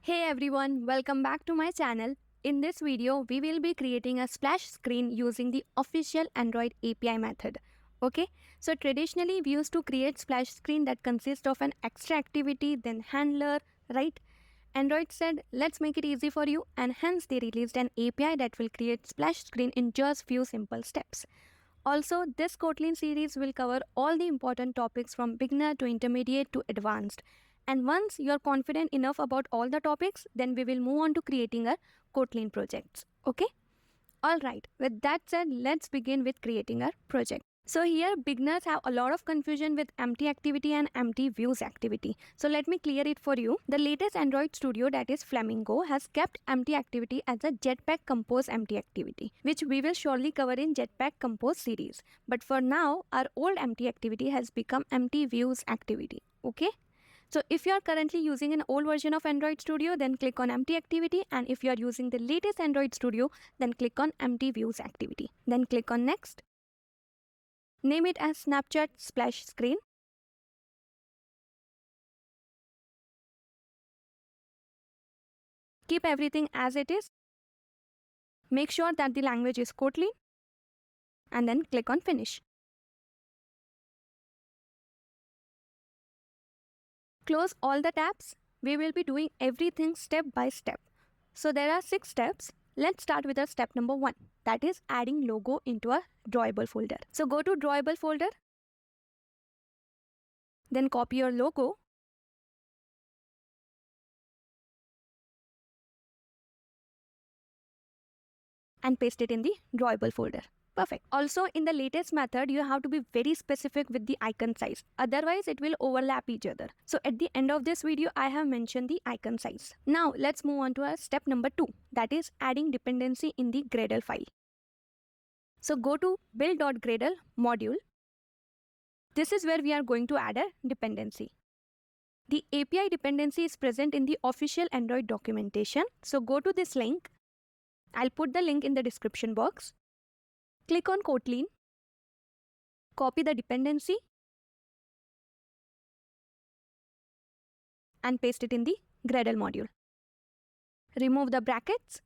Hey everyone, welcome back to my channel. In this video, we will be creating a splash screen using the official Android API method. Okay, so traditionally we used to create splash screen that consists of an extra activity, then handler, right? Android said, let's make it easy for you, and hence they released an API that will create splash screen in just few simple steps. Also, this Kotlin series will cover all the important topics from beginner to intermediate to advanced. And once you're confident enough about all the topics, then we will move on to creating our Kotlin projects. Okay? Alright, with that said, let's begin with creating our project. So here beginners have a lot of confusion with empty activity and empty views activity. So let me clear it for you. The latest Android Studio, that is Flamingo, has kept empty activity as a Jetpack Compose empty activity, which we will surely cover in Jetpack Compose series. But for now, our old empty activity has become empty views activity. Okay? So if you are currently using an old version of Android Studio, then click on empty activity, and if you are using the latest Android Studio, then click on empty views activity. Then click on next. Name it as Snapchat splash screen. Keep everything as it is. Make sure that the language is Kotlin, and then click on finish. Close all the tabs. We will be doing everything step by step. So there are 6 steps. Let's start with our step number 1, that is adding logo into a drawable folder. So go to drawable folder, then copy your logo, and paste it in the drawable folder. Perfect. Also, in the latest method, you have to be very specific with the icon size. Otherwise, it will overlap each other. So at the end of this video, I have mentioned the icon size. Now, let's move on to our step number 2, that is adding dependency in the Gradle file. So go to build.gradle module. This is where we are going to add a dependency. The API dependency is present in the official Android documentation. So go to this link. I'll put the link in the description box. Click on Kotlin. Copy the dependency and paste it in the Gradle module. Remove the brackets.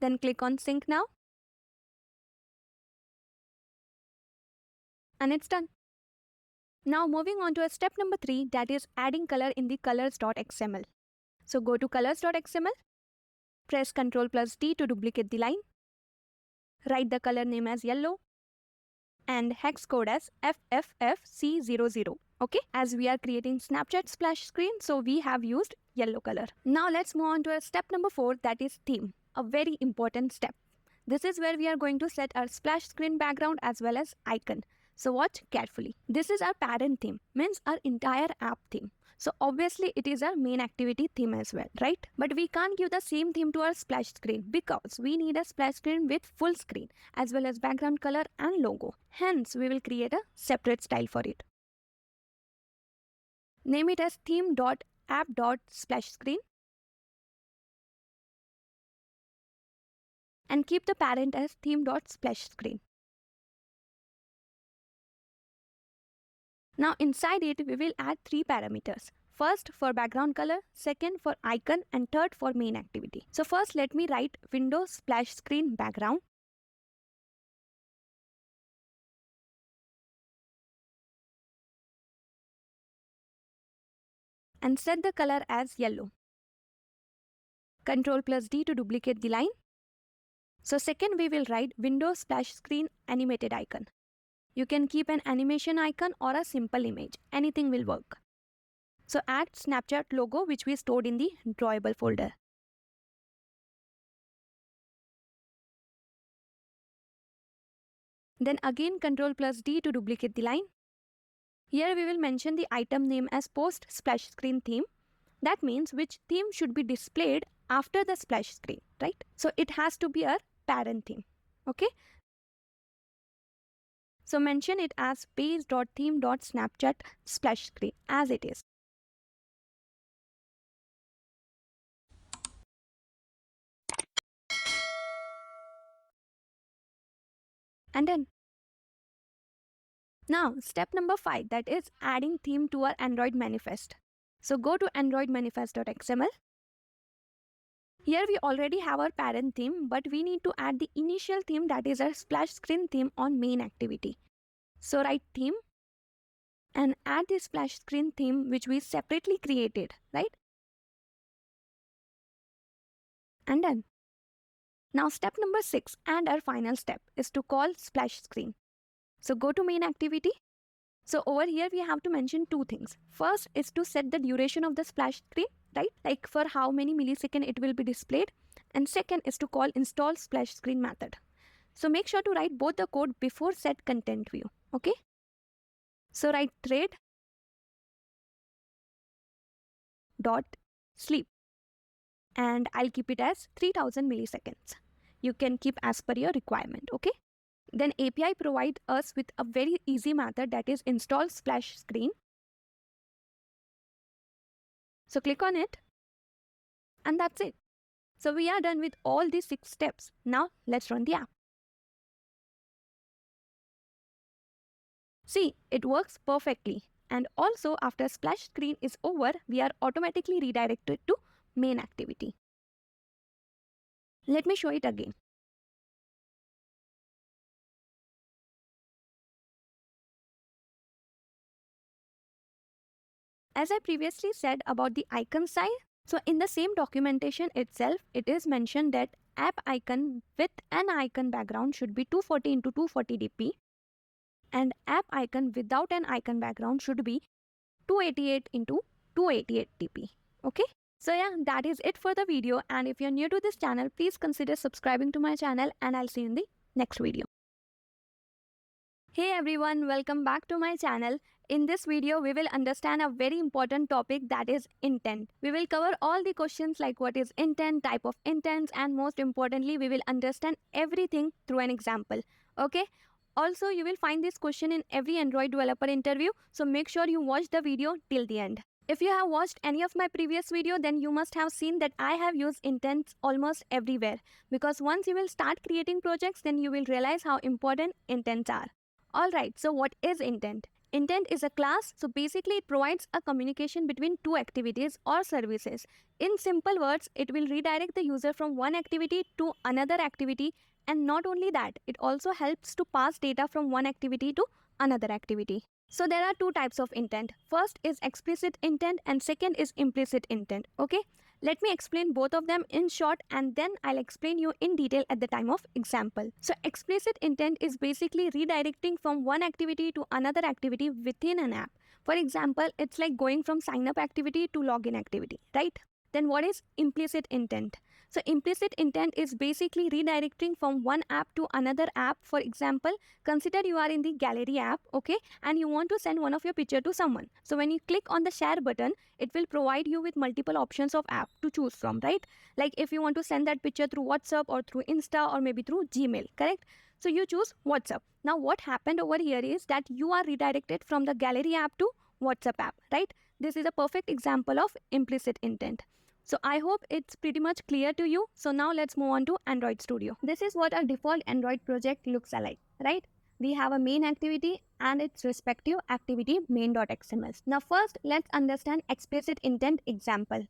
Then click on sync now. And it's done. Now moving on to step number 3, that is adding color in the colors.xml. So go to colors.xml. Press Ctrl+D to duplicate the line. Write the color name as yellow and hex code as FFFC00. Okay, as we are creating Snapchat splash screen, so we have used yellow color. Now let's move on to step number 4, that is theme, a very important step. This is where we are going to set our splash screen background as well as icon. So watch carefully. This is our parent theme, means our entire app theme. So obviously it is our main activity theme as well, right? But we can't give the same theme to our splash screen because we need a splash screen with full screen as well as background color and logo. Hence, we will create a separate style for it. Name it as theme.app.splashscreen and keep the parent as theme.splashscreen. Now inside it, we will add 3 parameters. First for background color, second for icon, and third for main activity. So first let me write Windows splash screen background. And set the color as yellow. Ctrl+D to duplicate the line. So second we will write Windows splash screen animated icon. You can keep an animation icon or a simple image. Anything will work. So add Snapchat logo which we stored in the drawable folder. Then again Ctrl+D to duplicate the line. Here we will mention the item name as post splash screen theme. That means which theme should be displayed after the splash screen, right? So it has to be our parent theme. Okay. So mention it as page.theme.snapchat splash screen as it is. And then Now, step number 5, that is adding theme to our Android manifest. So go to androidmanifest.xml. Here we already have our parent theme, but we need to add the initial theme, that is our splash screen theme on main activity. So write theme and add the splash screen theme which we separately created, right? And done. Now step number 6 and our final step is to call splash screen. So go to main activity. So over here we have to mention two things. First is to set the duration of the splash screen, right? Like for how many millisecond it will be displayed. And second is to call install splash screen method. So make sure to write both the code before set content view. Okay. So write thread dot sleep and I'll keep it as 3000 milliseconds. You can keep as per your requirement. Okay. Then API provides us with a very easy method, that is install splash screen. So click on it and that's it. So we are done with all these 6 steps. Now let's run the app. See, it works perfectly. And also after splash screen is over, we are automatically redirected to main activity. Let me show it again. As I previously said about the icon size, so in the same documentation itself, it is mentioned that app icon with an icon background should be 240 into 240 dp and app icon without an icon background should be 288 into 288 dp. Okay. So yeah, that is it for the video, and if you're new to this channel, please consider subscribing to my channel and I'll see you in the next video. Hey everyone, welcome back to my channel. In this video, we will understand a very important topic, that is intent. We will cover all the questions like what is intent, type of intents, and most importantly, we will understand everything through an example. Okay? Also, you will find this question in every Android developer interview, so make sure you watch the video till the end. If you have watched any of my previous video, then you must have seen that I have used intents almost everywhere, because once you will start creating projects, then you will realize how important intents are. Alright, so what is intent? Intent is a class, so basically it provides a communication between two activities or services. In simple words, it will redirect the user from one activity to another activity, and not only that, it also helps to pass data from one activity to another activity. So there are two types of intent. First is explicit intent and second is implicit intent. Okay, let me explain both of them in short and then I'll explain you in detail at the time of example. So explicit intent is basically redirecting from one activity to another activity within an app. For example, it's like going from sign up activity to login activity, right? Then what is implicit intent? So implicit intent is basically redirecting from one app to another app. For example, consider you are in the gallery app, okay, and you want to send one of your picture to someone. So when you click on the share button, it will provide you with multiple options of app to choose from, right? Like if you want to send that picture through WhatsApp or through Insta or maybe through Gmail, correct? So you choose WhatsApp. Now what happened over here is that you are redirected from the gallery app to WhatsApp app, right? This is a perfect example of implicit intent. So I hope it's pretty much clear to you. So now let's move on to Android Studio. This is what our default Android project looks like, right? We have a main activity and its respective activity main.xml. Now first, let's understand explicit intent example.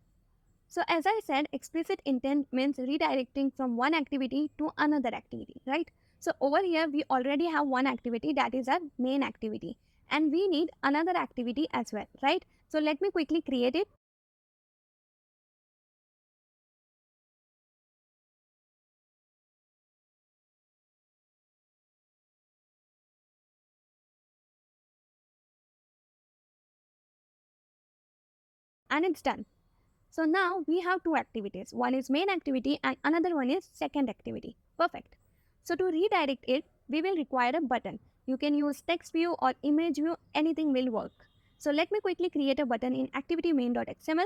So as I said, explicit intent means redirecting from one activity to another activity, right? So over here, we already have one activity, that is our main activity. And we need another activity as well, right? So let me quickly create it. And it's done. So now we have two activities. One is main activity and another one is second activity. Perfect. So to redirect it, we will require a button. You can use text view or image view, anything will work. So let me quickly create a button in activity main.xml.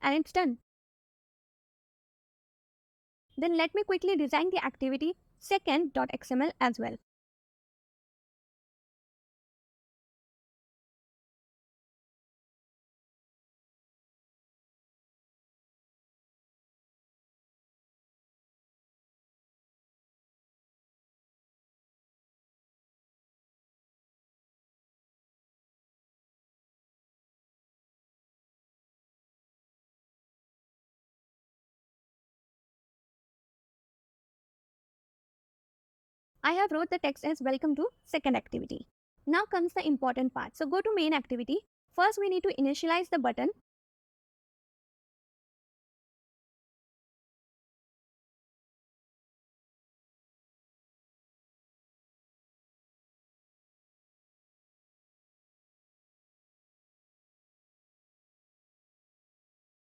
And it's done. Then let me quickly design the activity second.xml as well. I have wrote the text as welcome to second activity. Now comes the important part. So go to main activity. First we need to initialize the button.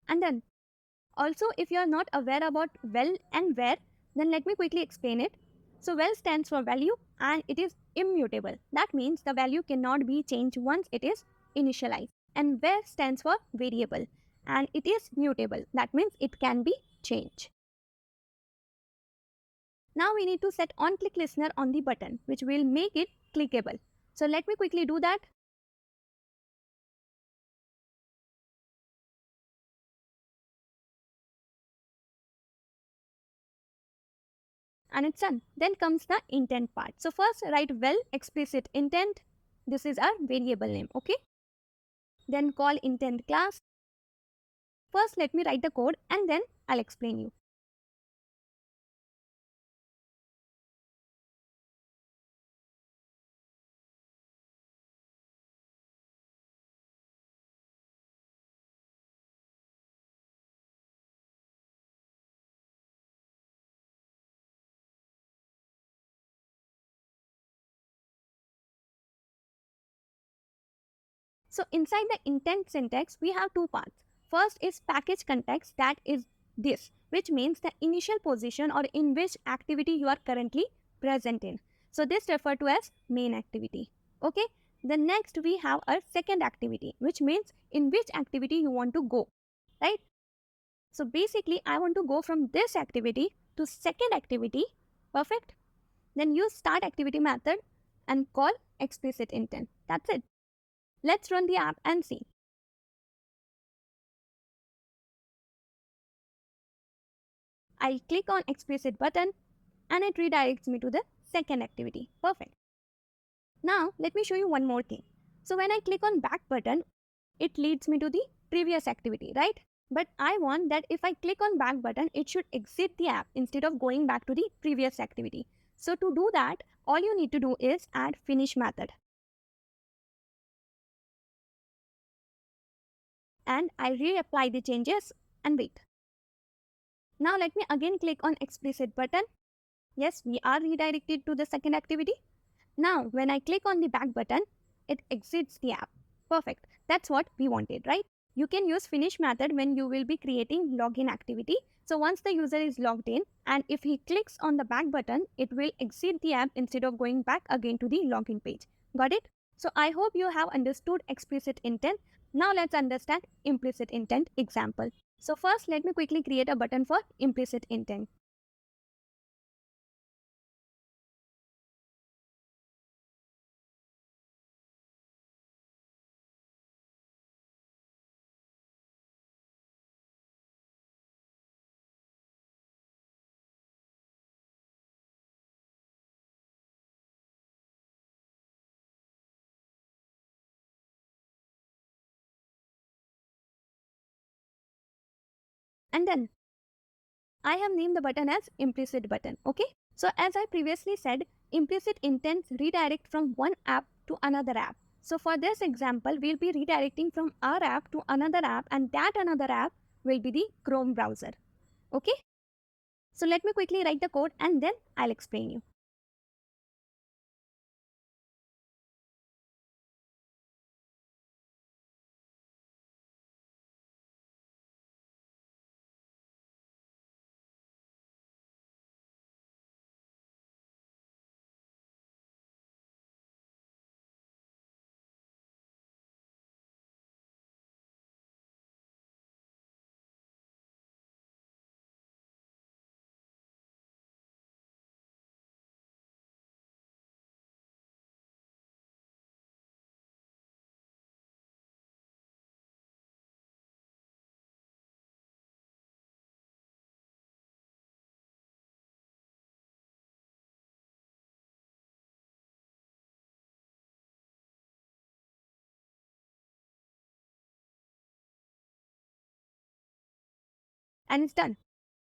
And then also if you are not aware about well and where, then let me quickly explain it. So well stands for value and it is immutable. That means the value cannot be changed once it is initialized. And where stands for variable and it is mutable. That means it can be changed. Now we need to set on-click listener on the button, which will make it clickable. So let me quickly do that. And it's done. Then comes the intent part. So first write well explicit intent. This is our variable name, okay? Then call intent class. First let me write the code and then I'll explain you. So inside the intent syntax, we have two parts. First is package context, that is this, which means the initial position or in which activity you are currently present in. So this referred to as main activity. Okay. The next we have a second activity, which means in which activity you want to go, right? So basically, I want to go from this activity to second activity. Perfect. Then use start activity method and call explicit intent. That's it. Let's run the app and see. I'll click on explicit button and it redirects me to the second activity. Perfect. Now let me show you one more thing. So when I click on back button, it leads me to the previous activity, right? But I want that if I click on back button, it should exit the app instead of going back to the previous activity. So to do that, all you need to do is add finish method. And I reapply the changes and wait. Now let me again click on explicit button. Yes, we are redirected to the second activity. Now when I click on the back button, it exits the app. Perfect. That's what we wanted, right? You can use finish method when you will be creating login activity. So once the user is logged in and if he clicks on the back button, it will exit the app instead of going back again to the login page. Got it? So I hope you have understood explicit intent. Now let's understand implicit intent example. So first let me quickly create a button for implicit intent. And then I have named the button as implicit button. Okay. So as I previously said, implicit intents redirect from one app to another app. So for this example, we'll be redirecting from our app to another app and that another app will be the Chrome browser. Okay. So let me quickly write the code and then I'll explain you. and it's done.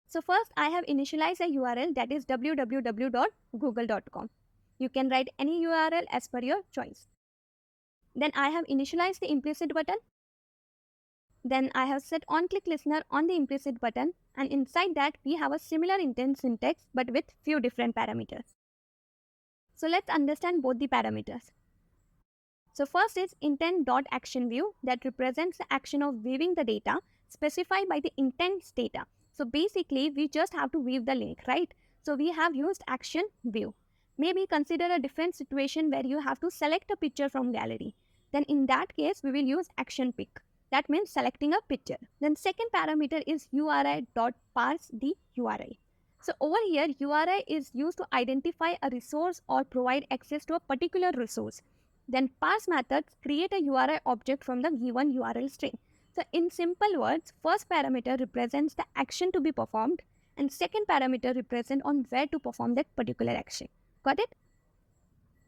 So first I have initialized a URL that is www.google.com. You can write any URL as per your choice. Then I have initialized the implicit button. Then I have set onClick listener on the implicit button, and inside that we have a similar intent syntax but with few different parameters. So let's understand both the parameters. So first is intent.actionView that represents the action of viewing the data specified by the intents data. So basically we just have to view the link, right? So we have used action view. Maybe consider a different situation where you have to select a picture from gallery. Then in that case we will use action pick. That means selecting a picture. Then second parameter is URI.parse the URI. So over here URI is used to identify a resource or provide access to a particular resource. Then parse methods create a URI object from the given URL string. So in simple words, first parameter represents the action to be performed and second parameter represents on where to perform that particular action. Got it?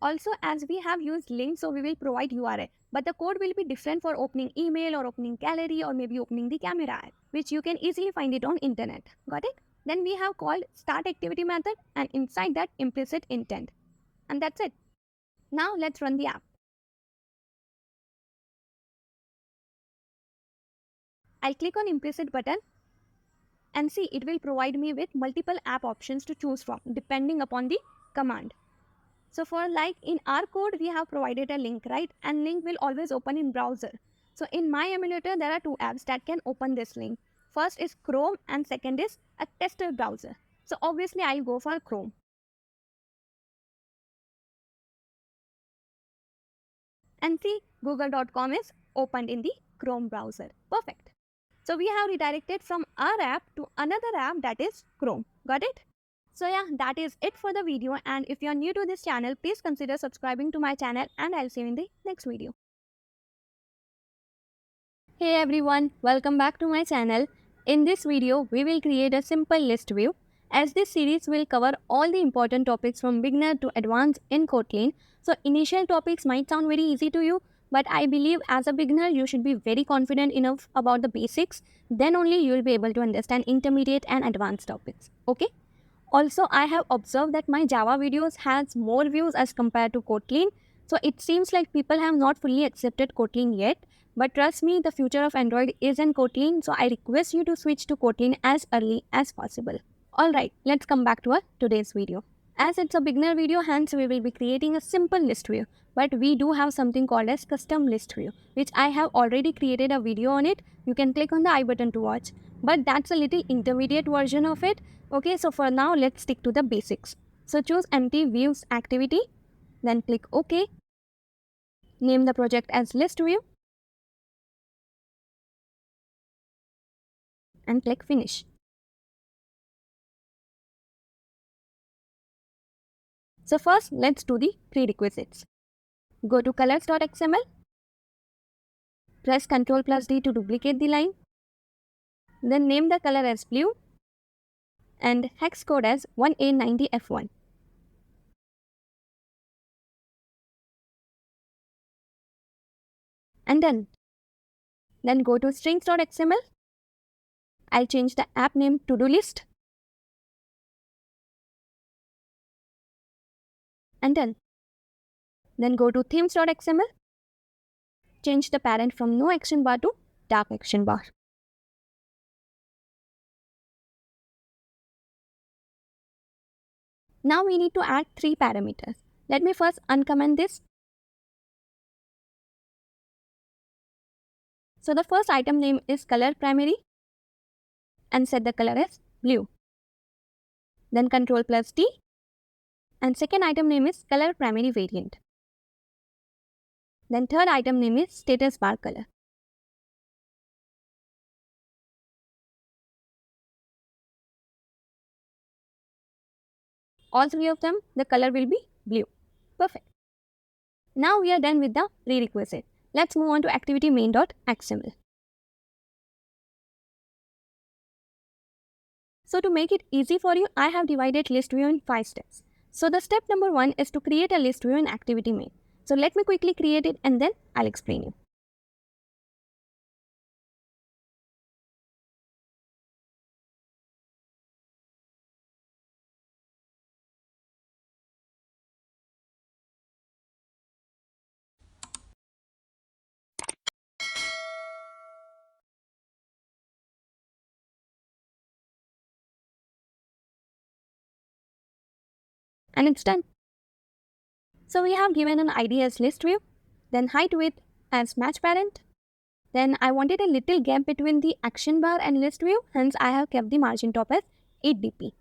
Also, as we have used links, so we will provide URI, but the code will be different for opening email or opening gallery or maybe opening the camera app, which you can easily find it on internet. Got it? Then we have called start activity method and inside that implicit intent. And that's it. Now let's run the app. I'll click on implicit button and see it will provide me with multiple app options to choose from depending upon the command. So for like in our code, we have provided a link, right? And link will always open in browser. So in my emulator, there are two apps that can open this link. First is Chrome and second is a tester browser. So obviously I'll go for Chrome. And see, google.com is opened in the Chrome browser. Perfect. So we have redirected from our app to another app that is Chrome. Got it? So yeah, that is it for the video, and if you are new to this channel, please consider subscribing to my channel and I'll see you in the next video. Hey everyone, welcome back to my channel. In this video, we will create a simple list view. As this series will cover all the important topics from beginner to advanced in Kotlin. So initial topics might sound very easy to you, but I believe as a beginner, you should be very confident enough about the basics. Then only you will be able to understand intermediate and advanced topics. Okay? Also, I have observed that my Java videos has more views as compared to Kotlin. So it seems like people have not fully accepted Kotlin yet. But trust me, the future of Android is in Kotlin. So I request you to switch to Kotlin as early as possible. Alright, let's come back to our today's video. As it's a beginner video, hence we will be creating a simple list view. But we do have something called as custom list view, which I have already created a video on it. You can click on the I button to watch. But that's a little intermediate version of it. Okay, so for now, let's stick to the basics. So choose empty views activity, then click OK. Name the project as ListView and click Finish. So first, let's do the prerequisites. Go to colors.xml, press Ctrl+D to duplicate the line, then name the color as blue and hex code as 1A90F1. And done. Then go to strings.xml. I'll change the app name to do list. And done. Then go to themes.xml. Change the parent from no action bar to dark action bar. Now we need to add 3 parameters. Let me first uncomment this. So the first item name is color primary and set the color as blue. Then Ctrl+D and second item name is color primary variant. Then third item name is status bar color. All 3 of them, the color will be blue. Perfect. Now we are done with the prerequisite. Let's move on to activity main.xml. So to make it easy for you, I have divided list view in 5 steps. So the step number 1 is to create a list view in activity main. So let me quickly create it and then I'll explain you. and it's done. So we have given an ID as ListView, then height width as match parent. Then I wanted a little gap between the action bar and ListView, hence I have kept the margin top as 8 dp.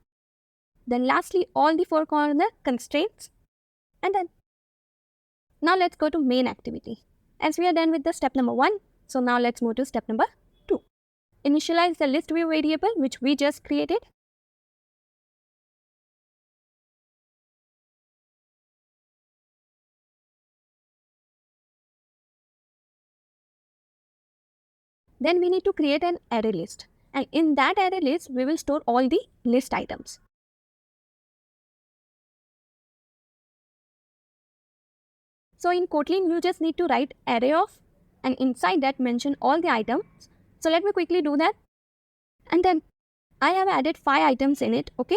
Then lastly, all the four corner constraints, and done. Now let's go to main activity. As we are done with the step number 1, so now let's move to step number 2. Initialize the ListView variable which we just created. Then we need to create an array list, and in that array list we will store all the list items. So in Kotlin you just need to write array of, and inside that mention all the items. So let me quickly do that, and then I have added 5 items in it. Okay.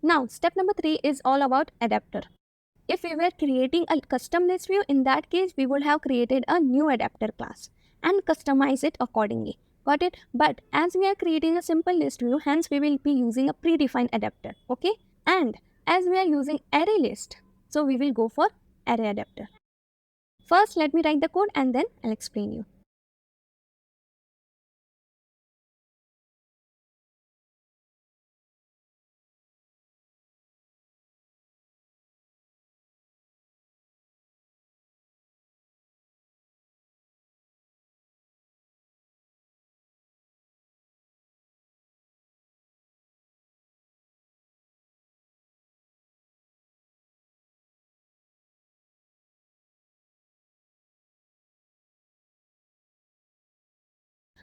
Now step number 3 is all about adapter. If we were creating a custom list view, in that case we would have created a new adapter class and customize it accordingly. Got it? But as we are creating a simple list view, hence we will be using a predefined adapter. Okay? And as we are using array list, so we will go for array adapter. First, let me write the code and then I'll explain you.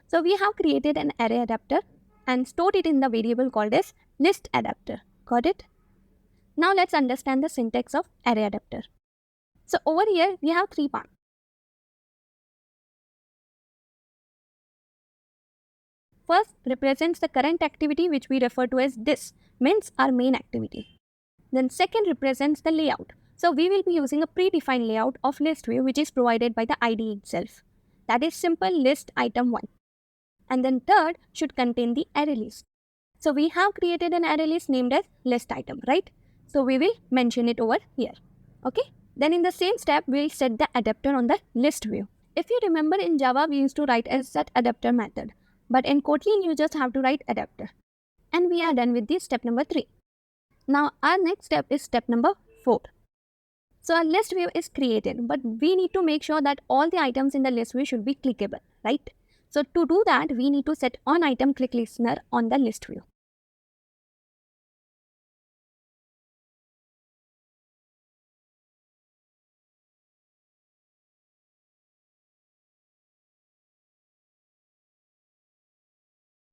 So we have created an array adapter and stored it in the variable called as list adapter. Got it? Now let's understand the syntax of array adapter. So over here we have 3 parts. First represents the current activity which we refer to as this, means our main activity. Then second represents the layout. So we will be using a predefined layout of ListView which is provided by the IDE itself. That is simple list item 1. And then third should contain the array list. So we have created an array list named as list item, right? So we will mention it over here. Okay. Then in the same step, we'll set the adapter on the list view. If you remember, in Java, we used to write a set adapter method. But in Kotlin, you just have to write adapter. And we are done with this step number 3. Now our next step is step number 4. So our list view is created, but we need to make sure that all the items in the list view should be clickable, right? So to do that, we need to set onItem click listener on the list view.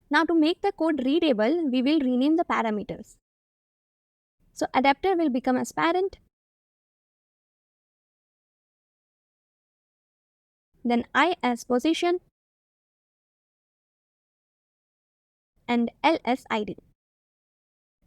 Now to make the code readable, we will rename the parameters. So adapter will become as parent, then I as position, and L as ID.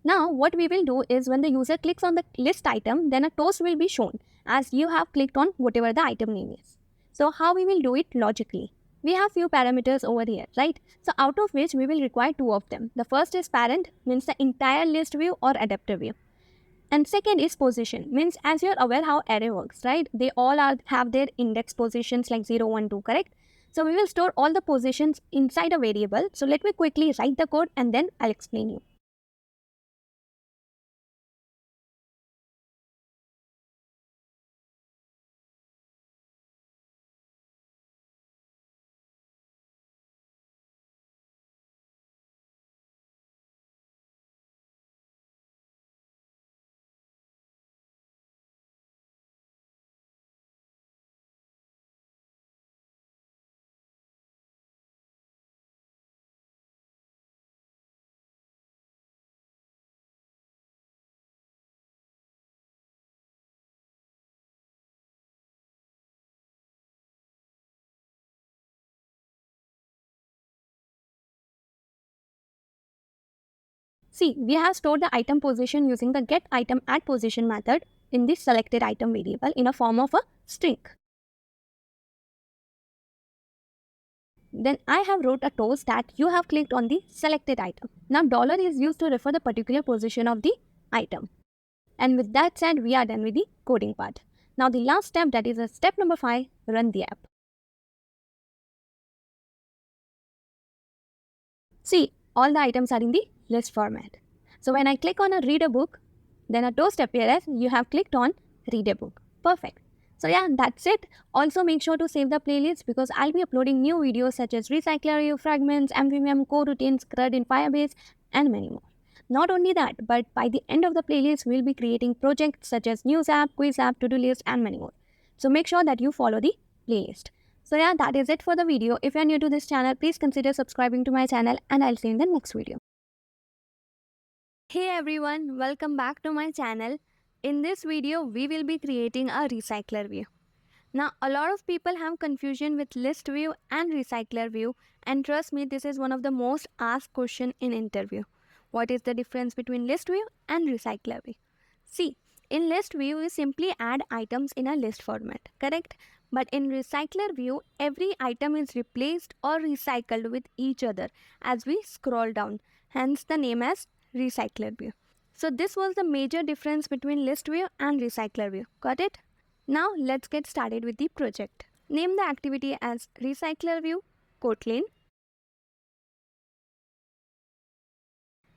Now what we will do is when the user clicks on the list item, then a toast will be shown as you have clicked on whatever the item name is. So how we will do it logically? We have few parameters over here, right? So out of which we will require 2 of them. The first is parent, means the entire list view or adapter view. And second is position, means as you're aware how array works, right? They all have their index positions like 0, 1, 2, correct? So we will store all the positions inside a variable. So let me quickly write the code and then I'll explain you. See, we have stored the item position using the getItemAddPosition method in the selected item variable in a form of a string. Then I have wrote a toast that you have clicked on the selected item. Now dollar is used to refer the particular position of the item. And with that said, we are done with the coding part. Now the last step, that is a step number 5, run the app. See, all the items are in the list format. So when I click on a read a book, then a toast appears, you have clicked on read a book. Perfect. So yeah, that's it. Also make sure to save the playlist because I'll be uploading new videos such as RecyclerView, Fragments, MVVM, coroutines, CRUD in Firebase, and many more. Not only that, but by the end of the playlist, we'll be creating projects such as news app, quiz app, to-do list, and many more. So make sure that you follow the playlist. So yeah, that is it for the video. If you are new to this channel, please consider subscribing to my channel and I'll see you in the next video. Hey everyone, welcome back to my channel. In this video, we will be creating a recycler view. Now, a lot of people have confusion with ListView and RecyclerView, and trust me, this is one of the most asked question in interview. What is the difference between ListView and RecyclerView? See, in ListView, we simply add items in a list format, correct? But in RecyclerView, every item is replaced or recycled with each other as we scroll down, hence the name as RecyclerView. So this was the major difference between ListView and RecyclerView. Got it? Now let's get started with the project. Name the activity as RecyclerView Kotlin.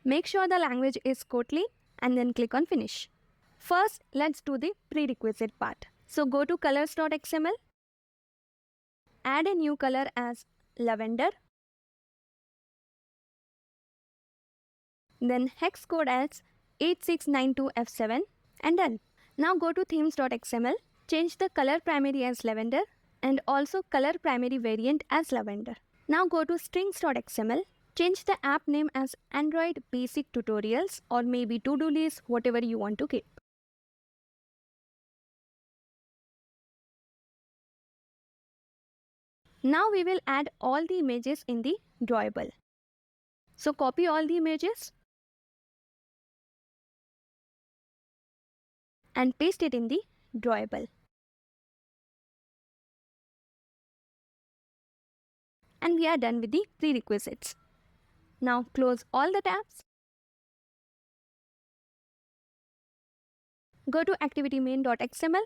Make sure the language is Kotlin and then click on finish. First, let's do the prerequisite part. So go to colors.xml, add a new color as lavender, then hex code as 8692F7 and done. Now go to themes.xml, change the color primary as lavender and also color primary variant as lavender. Now go to strings.xml, change the app name as Android Basic Tutorials or maybe to-do list, whatever you want to keep. Now we will add all the images in the drawable. So copy all the images and paste it in the drawable. And we are done with the prerequisites. Now close all the tabs. Go to activitymain.xml.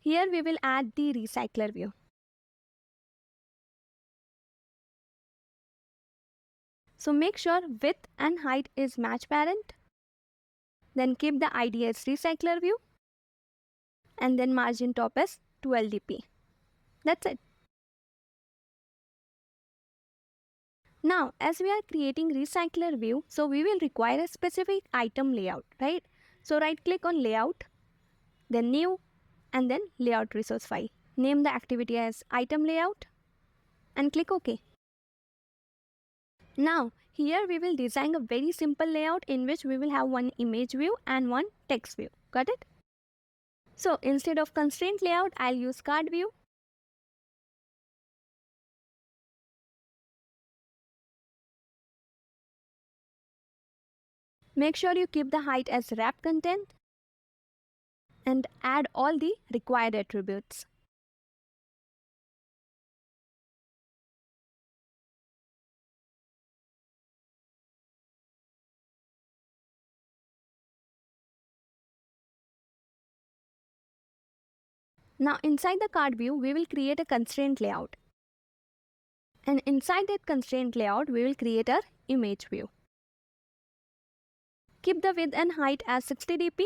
Here we will add the recycler view. So make sure width and height is match parent. Then keep the ID as recycler view. And then margin top as 12 dp. That's it. Now, as we are creating recycler view, so we will require a specific item layout, right? So right click on layout, then new, and then layout resource file. Name the activity as item layout and click OK. Now, here we will design a very simple layout in which we will have one image view and one text view. Got it? So instead of constraint layout, I'll use card view. Make sure you keep the height as wrap content and add all the required attributes. Now inside the card view, we will create a constraint layout. And inside that constraint layout, we will create our image view. Keep the width and height as 60 dp.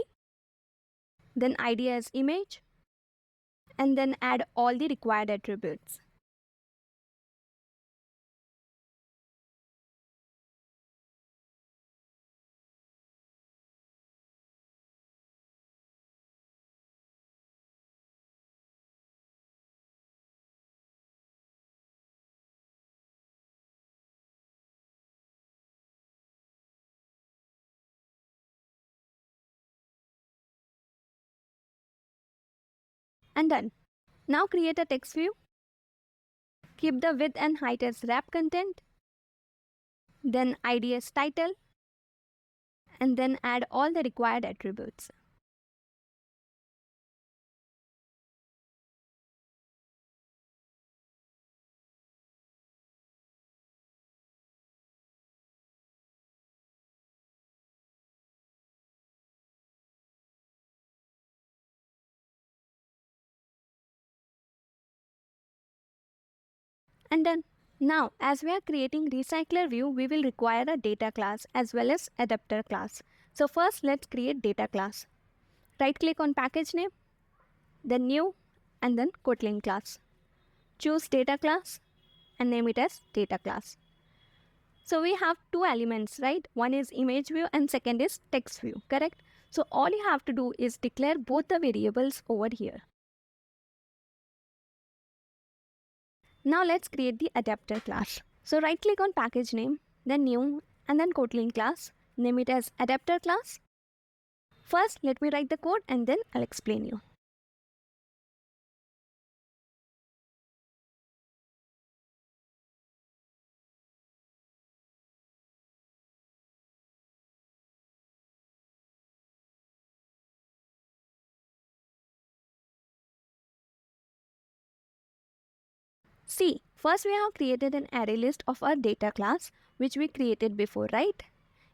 Then ID as image. And then add all the required attributes. And done. Now create a text view. Keep the width and height as wrap content. Then ID as title. And then add all the required attributes. And done. Now, as we are creating RecyclerView, we will require a data class as well as adapter class. So first, let's create data class. Right click on package name, then new, and then Kotlin class. Choose data class and name it as data class. So we have two elements, right? One is image view and second is text view, correct? So all you have to do is declare both the variables over here. Now let's create the adapter class. So right click on package name, then new, and then Kotlin class. Name it as adapter class. First, let me write the code and then I'll explain you. See, first we have created an array list of our data class which we created before, right?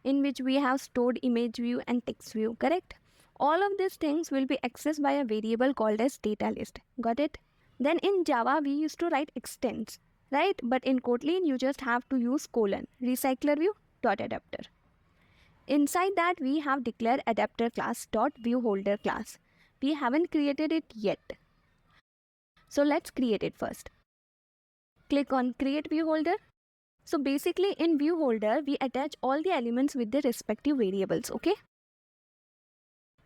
In which we have stored image view and text view, correct? All of these things will be accessed by a variable called as data list. Got it? Then in Java, we used to write extends, right? But in Kotlin, you just have to use : RecyclerView.adapter. Inside that, we have declared adapter class .viewHolder class. We haven't created it yet. So let's create it first. Click on create view holder. So basically in view holder, we attach all the elements with their respective variables, okay?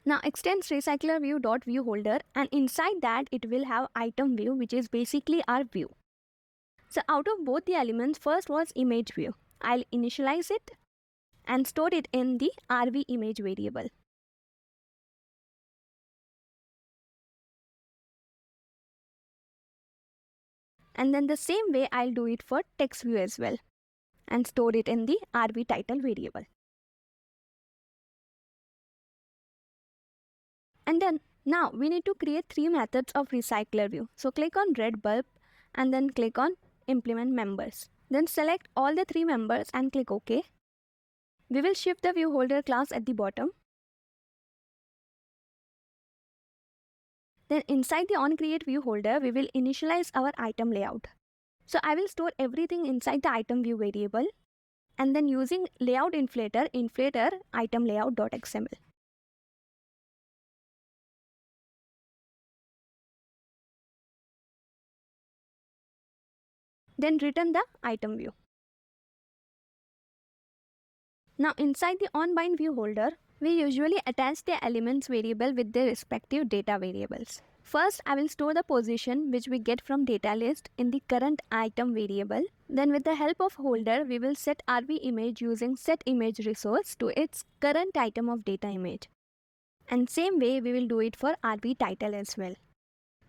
Now extends RecyclerView.viewHolder, and inside that it will have item view, which is basically our view. So out of both the elements, first was image view. I'll initialize it and store it in the RV image variable. And then the same way I'll do it for text view as well and store it in the RV title variable. And then now we need to create three methods of RecyclerView. So click on red bulb and then click on implement members. Then select all the three members and click OK. We will shift the view holder class at the bottom. Then inside the onCreate view holder, we will initialize our item layout. So I will store everything inside the item view variable and then using layout inflator, inflator item layout.xml. Then return the item view. Now inside the onBind view holder, we usually attach the elements variable with their respective data variables. First, I will store the position which we get from data list in the current item variable. Then with the help of holder, we will set RV image using setImageResource to its current item of data image. And same way we will do it for RV title as well.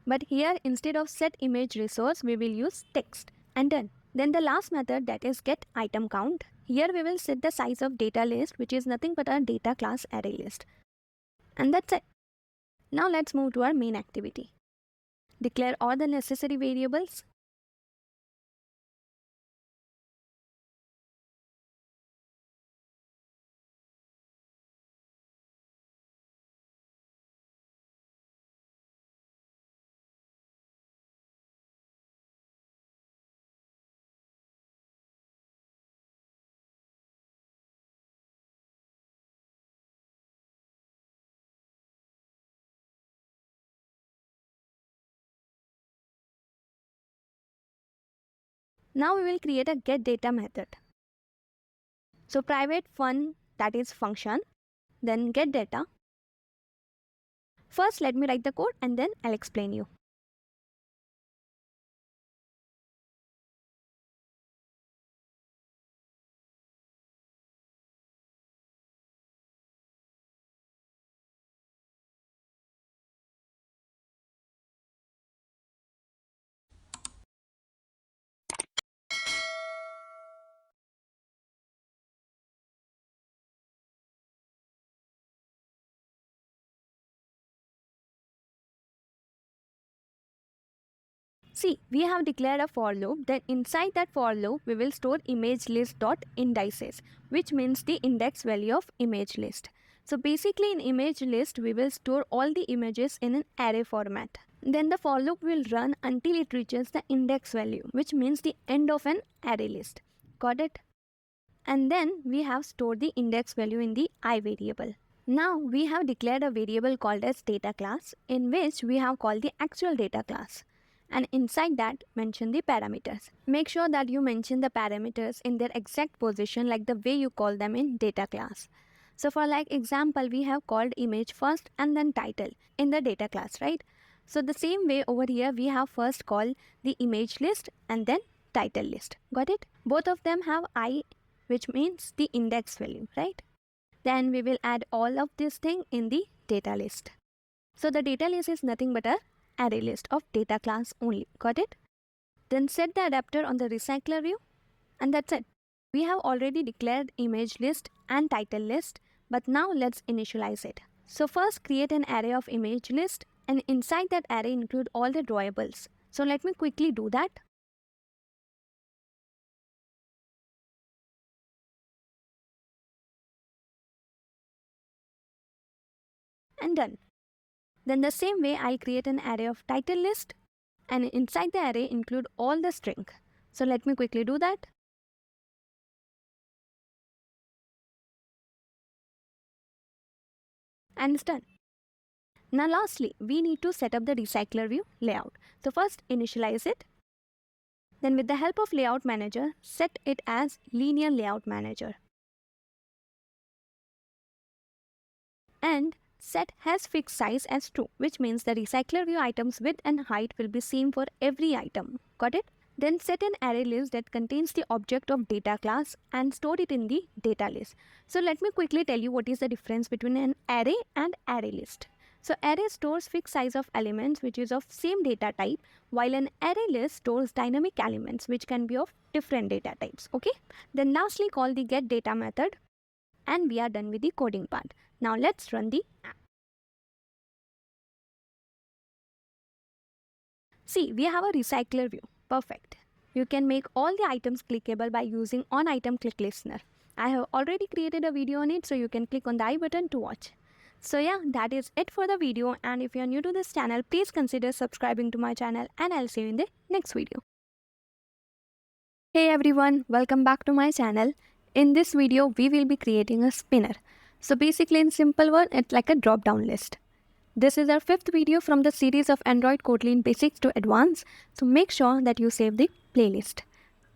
But here instead of setImageResource, we will use text and done. Then the last method, that is getItemCount. Here we will set the size of data list, which is nothing but our data class array list. And that's it. Now let's move to our main activity. Declare all the necessary variables. Now we will create a getData method. So private fun, that is function, then getData. First let me write the code and then I'll explain you. See, we have declared a for loop. Then inside that for loop, we will store imageList.indices, which means the index value of image list. So basically in image list, we will store all the images in an array format. Then the for loop will run until it reaches the index value, which means the end of an array list. Got it? And then we have stored the index value in the I variable. Now we have declared a variable called as data class, in which we have called the actual data class. And inside that, mention the parameters. Make sure that you mention the parameters in their exact position like the way you call them in data class. So for like example, we have called image first and then title in the data class, right? So the same way over here, we have first called the image list and then title list. Got it? Both of them have I, which means the index value, right? Then we will add all of this thing in the data list. So the data list is nothing but a array list of data class only. Got it? Then set the adapter on the recycler view, and that's it. We have already declared image list and title list, but now let's initialize it. So first create an array of image list, and inside that array include all the drawables. So let me quickly do that. And done. Then the same way I'll create an array of title list, and inside the array include all the string. So let me quickly do that. And it's done. Now lastly, we need to set up the recycler view layout. So first initialize it. Then with the help of layout manager, set it as linear layout manager. And set has fixed size as true, which means the recycler view items width and height will be same for every item. Got it? Then set an array list that contains the object of data class and store it in the data list. So let me quickly tell you what is the difference between an array and array list. So array stores fixed size of elements which is of same data type, while an array list stores dynamic elements which can be of different data types. Okay. Then lastly call the getData method, and we are done with the coding part. Now let's run the app. See, we have a recycler view. Perfect. You can make all the items clickable by using on-item click listener. I have already created a video on it, so you can click on the I button to watch. So yeah, that is it for the video, and if you are new to this channel, please consider subscribing to my channel, and I'll see you in the next video. Hey everyone, welcome back to my channel. In this video, we will be creating a spinner. So basically in simple word, it's like a drop-down list. This is our 5th video from the series of Android Kotlin Basics to Advanced, so make sure that you save the playlist.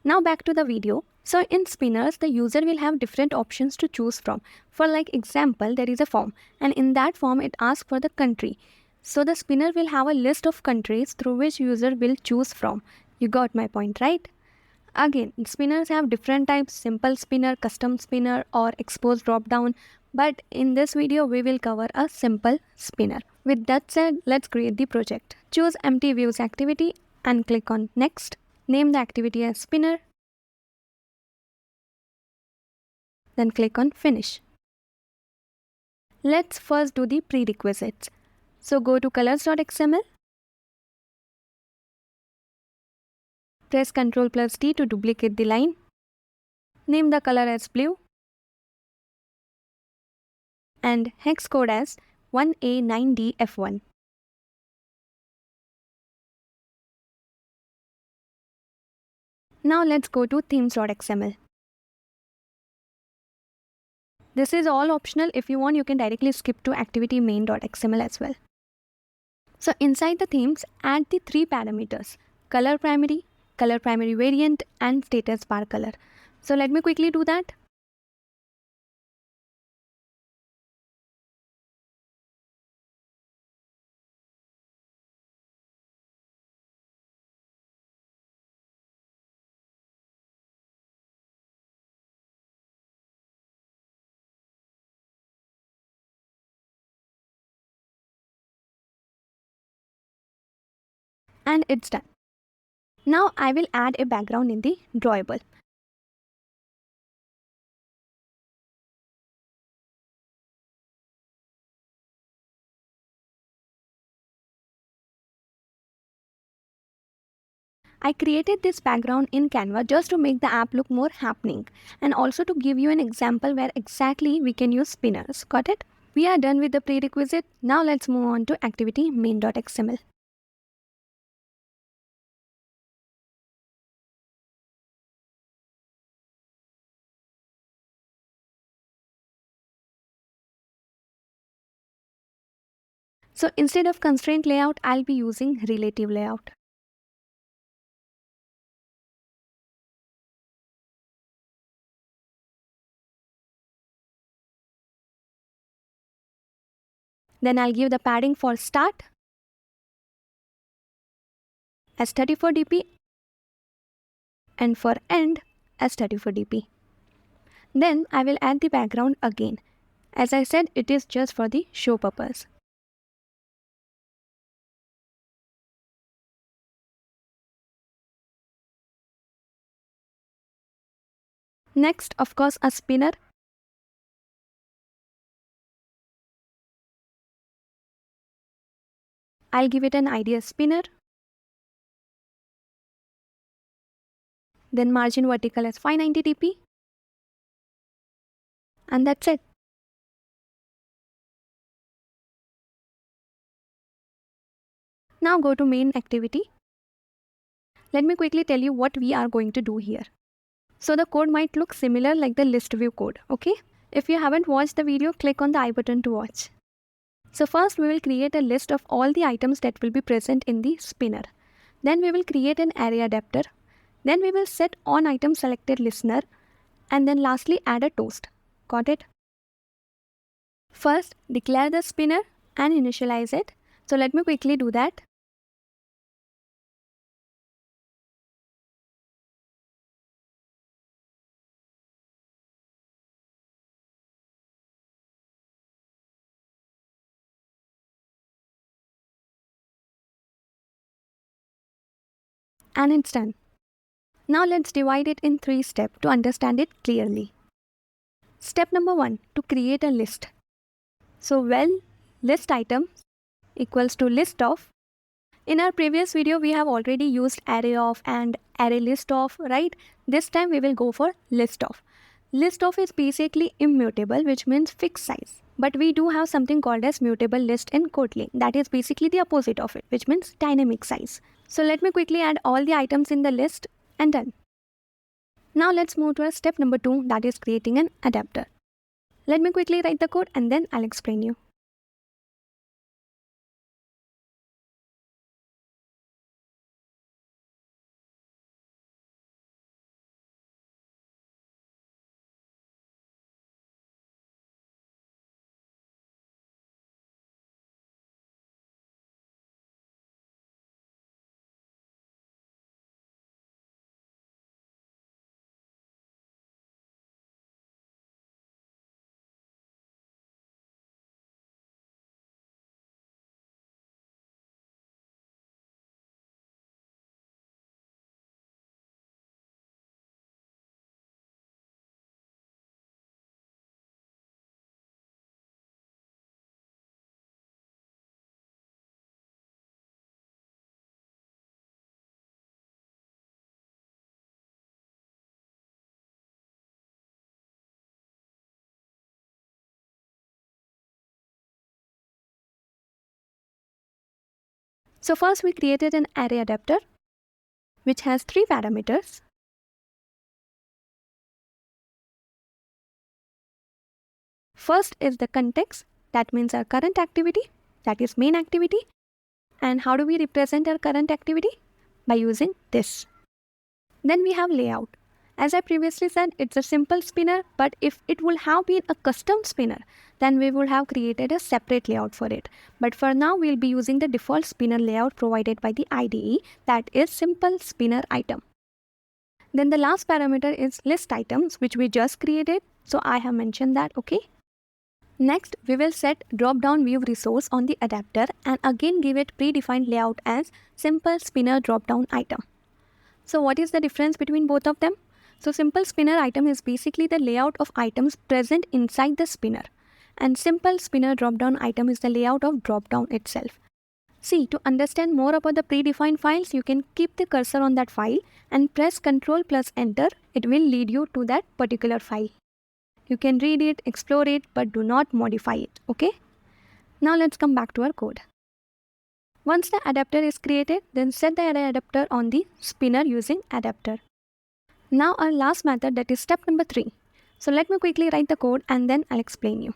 Now back to the video. So in spinners, the user will have different options to choose from. For like example, there is a form, and in that form it asks for the country. So the spinner will have a list of countries through which user will choose from. You got my point, right? Again, spinners have different types: simple spinner, custom spinner, or expose drop-down. But in this video, we will cover a simple spinner. With that said, let's create the project. Choose empty views activity and click on next. Name the activity as spinner. Then click on finish. Let's first do the prerequisites. So go to colors.xml. Press Ctrl+T to duplicate the line. Name the color as blue. And hex code as 1A9DF1. Now let's go to themes.xml. This is all optional. If you want, you can directly skip to activity main.xml as well. So inside the themes, add the 3 parameters: color primary variant, and status bar color. So let me quickly do that. And it's done. Now I will add a background in the drawable. I created this background in Canva just to make the app look more happening, and also to give you an example where exactly we can use spinners. Got it? We are done with the prerequisite. Now let's move on to activity main.xml. So instead of constraint layout, I'll be using relative layout. Then I'll give the padding for start as 34 dp and for end as 34 dp. Then I will add the background again. As I said, it is just for the show purpose. Next, of course, a spinner. I'll give it an ID as spinner. Then margin vertical as 590 dp. And that's it. Now go to main activity. Let me quickly tell you what we are going to do here. So the code might look similar like the ListView code, okay? If you haven't watched the video, click on the I button to watch. So first we will create a list of all the items that will be present in the spinner. Then we will create an array adapter. Then we will set on item selected listener. And then lastly add a toast. Got it? First declare the spinner and initialize it. So let me quickly do that. And it's done. Now let's divide it in 3 steps to understand it clearly. Step number 1, to create a list. So list item equals to list of. In our previous video, we have already used array of and array list of, right? This time we will go for list of. List of is basically immutable, which means fixed size. But we do have something called as mutable list in Kotlin. That is basically the opposite of it, which means dynamic size. So let me quickly add all the items in the list and done. Now let's move to our step number 2, that is creating an adapter. Let me quickly write the code and then I'll explain you. So first we created an array adapter which has 3 parameters. First is the context, that means our current activity, that is main activity. And how do we represent our current activity? By using this. Then we have layout. As I previously said, it's a simple spinner, but if it would have been a custom spinner, then we would have created a separate layout for it. But for now, we'll be using the default spinner layout provided by the IDE, that is simple spinner item. Then the last parameter is list items, which we just created. So I have mentioned that, okay? Next, we will set drop-down view resource on the adapter and again give it predefined layout as simple spinner drop-down item. So what is the difference between both of them? So simple spinner item is basically the layout of items present inside the spinner. And simple spinner drop-down item is the layout of drop-down itself. See, to understand more about the predefined files, you can keep the cursor on that file and press Ctrl plus Enter. It will lead you to that particular file. You can read it, explore it, but do not modify it, okay? Now let's come back to our code. Once the adapter is created, then set the array adapter on the spinner using adapter. Now our last method, that is step number 3. So let me quickly write the code and then I'll explain you.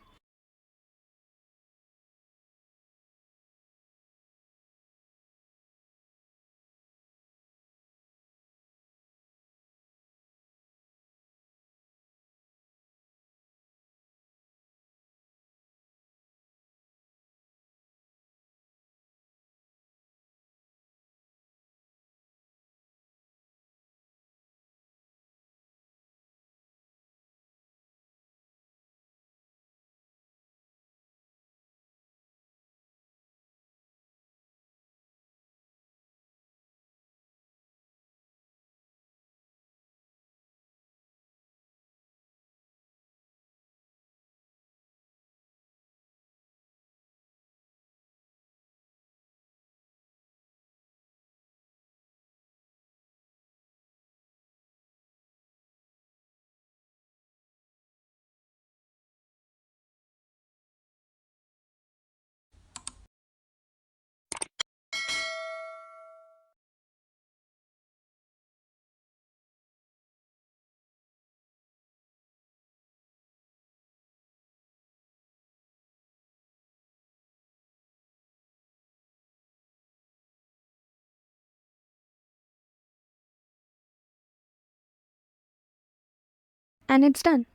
And it's done.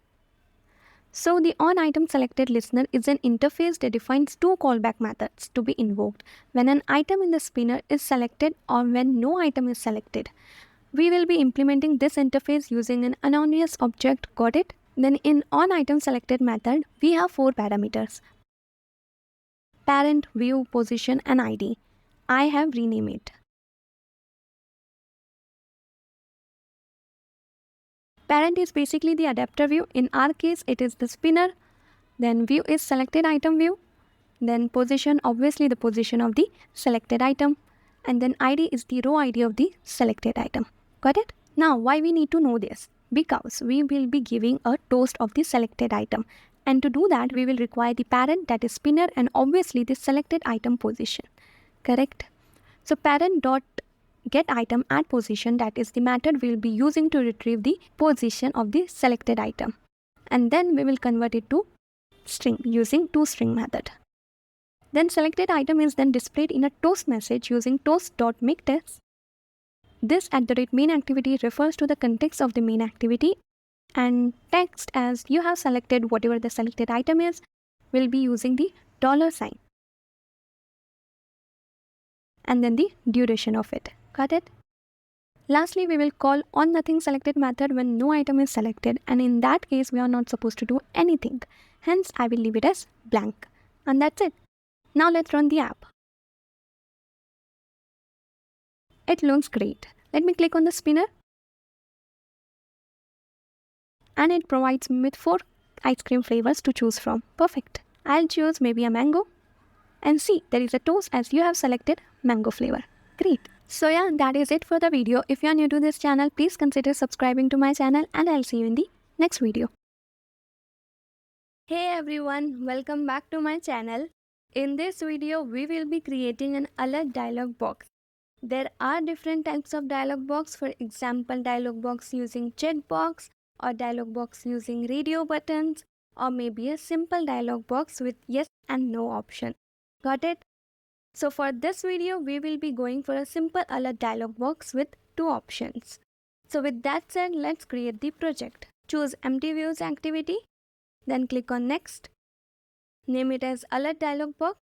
So the onItemSelected listener is an interface that defines two callback methods to be invoked when an item in the spinner is selected or when no item is selected. We will be implementing this interface using an anonymous object. Got it? Then in onItemSelected method, we have 4 parameters: parent, view, position, and ID. I have renamed it. Parent is basically the adapter view. In our case, it is the spinner. Then view is selected item view. Then position, obviously the position of the selected item. And then ID is the row ID of the selected item. Got it? Now, why we need to know this? Because we will be giving a toast of the selected item. And to do that, we will require the parent, that is spinner, and obviously the selected item position. Correct? So parent dot get item at position, that is the method we will be using to retrieve the position of the selected item. And then we will convert it to string using toString method. Then selected item is then displayed in a toast message using toast.makeText. This @main activity refers to the context of the main activity, and text as you have selected whatever the selected item is will be using the $sign and then the duration of it. Got it? Lastly, we will call onNothingSelected method when no item is selected, and in that case we are not supposed to do anything. Hence, I will leave it as blank. And that's it. Now let's run the app. It looks great. Let me click on the spinner. And it provides me with 4 ice cream flavors to choose from. Perfect. I'll choose maybe a mango. And see, there is a toast as you have selected mango flavor. Great. So yeah, that is it for the video. If you are new to this channel, please consider subscribing to my channel, and I'll see you in the next video. Hey everyone, welcome back to my channel. In this video, we will be creating an alert dialog box. There are different types of dialog box. For example, dialog box using checkbox, or dialog box using radio buttons, or maybe a simple dialog box with yes and no option. Got it? So for this video, we will be going for a simple alert dialog box with 2 options. So with that said, let's create the project. Choose empty views activity, then click on next. Name it as alert dialog box.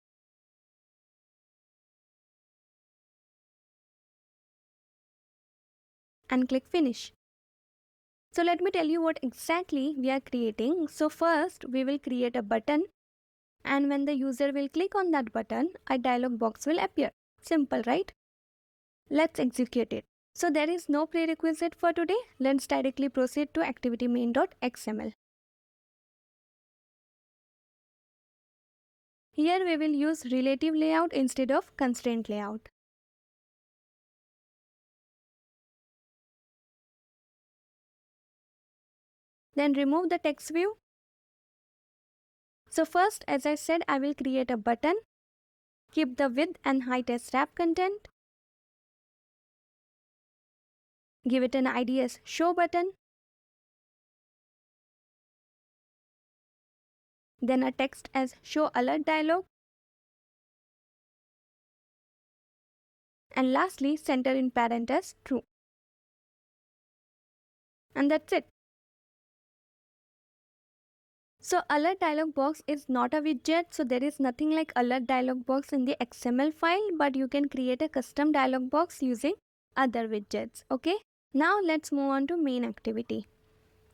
And click finish. So let me tell you what exactly we are creating. So first, we will create a button, and when the user will click on that button, a dialog box will appear. Simple, right? Let's execute it. So there is no prerequisite for today. Let's directly proceed to activity main.xml. Here we will use relative layout instead of constraint layout. Then remove the text view. So first, as I said, I will create a button. Keep the width and height as wrap content. Give it an ID as show button. Then a text as show alert dialog. And lastly, center in parent as true. And that's it. So alert dialog box is not a widget, so there is nothing like alert dialog box in the XML file, but you can create a custom dialog box using other widgets. Okay, now let's move on to main activity.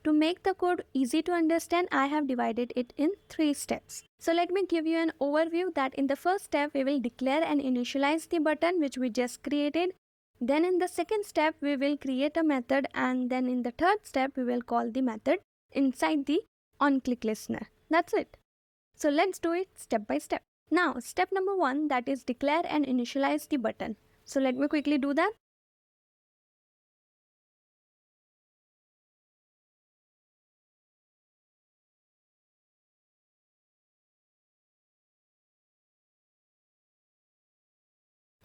To make the code easy to understand, I have divided it in 3 steps. So let me give you an overview that in the first step, we will declare and initialize the button which we just created. Then in the second step, we will create a method, and then in the third step, we will call the method inside the onClick listener. That's it. So let's do it step by step. Now, step number 1, that is declare and initialize the button. So let me quickly do that.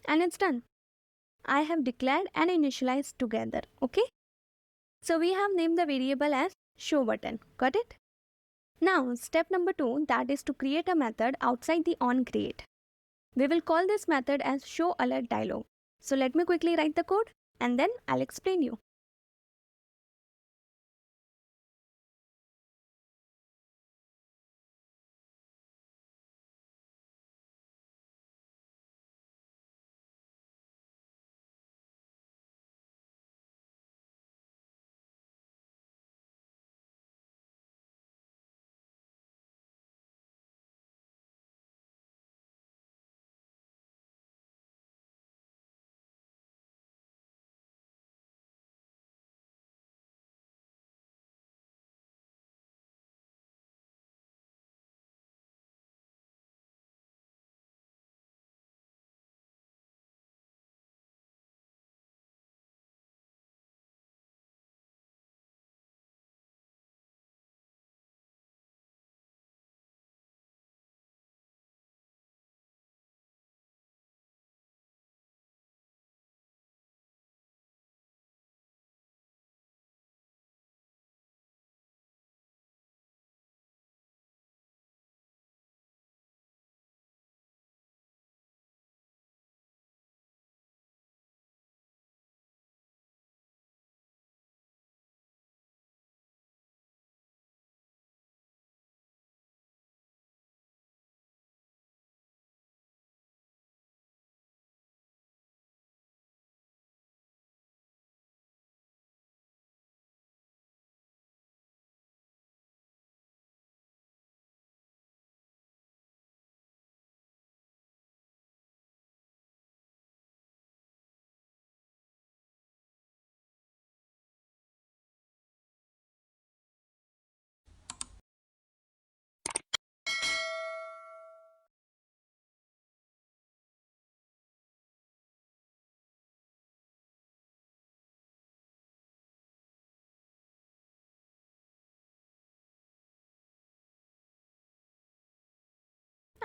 And it's done. I have declared and initialized together. Okay. So we have named the variable as show button. Got it? Now, step number 2, that is to create a method outside the onCreate. We will call this method as show alert dialog. So let me quickly write the code and then I'll explain you.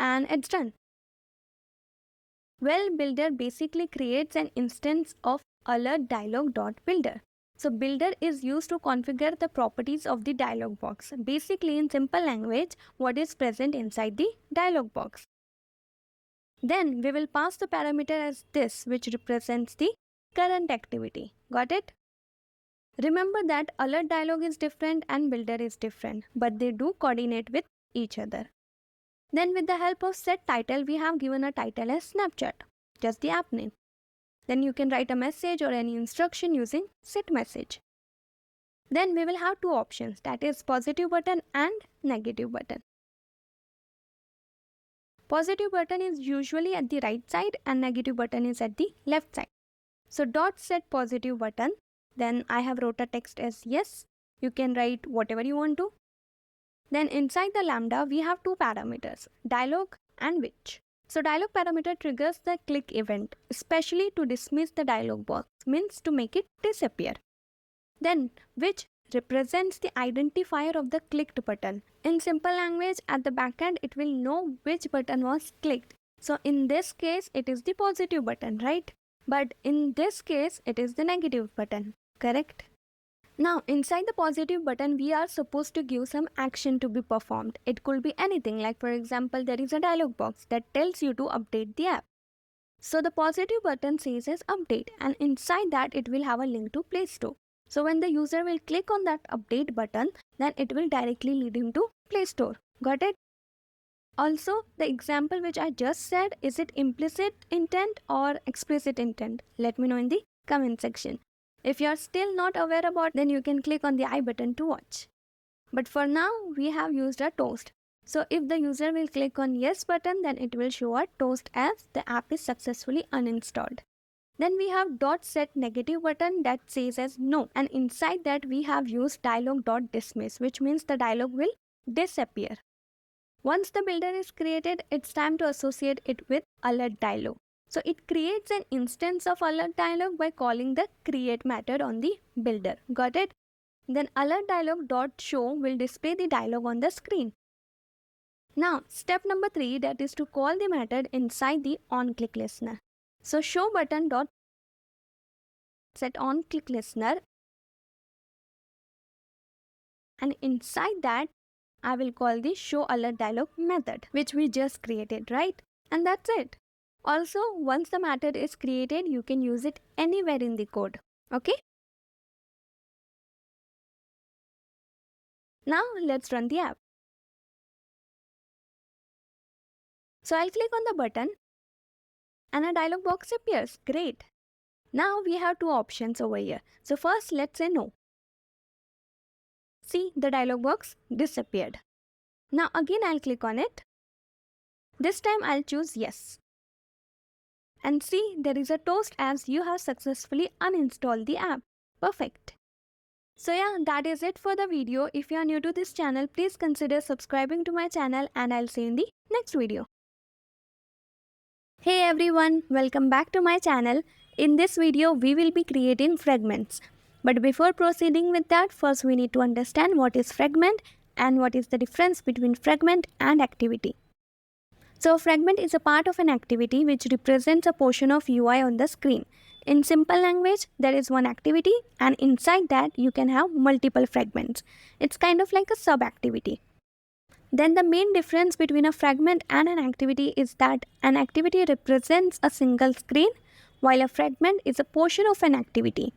and it's done. Well, builder basically creates an instance of alert dialog.builder. So builder is used to configure the properties of the dialog box. Basically, in simple language, what is present inside the dialog box. Then we will pass the parameter as this, which represents the current activity. Got it? Remember that alert dialog is different and builder is different, but they do coordinate with each other. Then with the help of set title, we have given a title as Snapchat, just the app name. Then you can write a message or any instruction using set message. Then we will have two options, that is positive button and negative button. Positive button is usually at the right side and negative button is at the left side. So dot set positive button, then I have wrote a text as yes. You can write whatever you want to. Then inside the lambda, we have two parameters, dialog and which. So dialog parameter triggers the click event, especially to dismiss the dialog box, means to make it disappear. Then which represents the identifier of the clicked button. In simple language, at the backend, it will know which button was clicked. So in this case, it is the positive button, right? But in this case, it is the negative button, correct? Now, inside the positive button, we are supposed to give some action to be performed. It could be anything, like for example, there is a dialog box that tells you to update the app. So the positive button says as update, and inside that it will have a link to Play Store. So when the user will click on that update button, then it will directly lead him to Play Store. Got it? Also, the example which I just said, is it implicit intent or explicit intent? Let me know in the comment section. If you are still not aware about, then you can click on the I button to watch. But for now, we have used a toast. So if the user will click on yes button, then it will show a toast as the app is successfully uninstalled. Then we have dot set negative button that says as no, and inside that we have used dialog.dismiss, which means the dialog will disappear. Once the builder is created, it's time to associate it with alert dialog. So it creates an instance of alert dialog by calling the create method on the builder. Got it? Then alert dialog.show will display the dialog on the screen. Now step number 3, that is to call the method inside the onClick listener. So show button dot set onClick listener, and inside that I will call the show alert dialog method, which we just created, right? And that's it. Also, once the method is created, you can use it anywhere in the code. Okay? Now let's run the app. So I'll click on the button and a dialog box appears. Great. Now we have two options over here. So first, let's say no. See, the dialog box disappeared. Now again I'll click on it. This time I'll choose yes. And see, there is a toast as you have successfully uninstalled the app. Perfect. So yeah, that is it for the video. If you are new to this channel, please consider subscribing to my channel, and I'll see you in the next video. Hey everyone, welcome back to my channel. In this video, we will be creating fragments. But before proceeding with that, first we need to understand what is fragment and what is the difference between fragment and activity. So fragment is a part of an activity which represents a portion of UI on the screen. In simple language, there is one activity, and inside that you can have multiple fragments. It's kind of like a sub-activity. Then the main difference between a fragment and an activity is that an activity represents a single screen, while a fragment is a portion of an activity.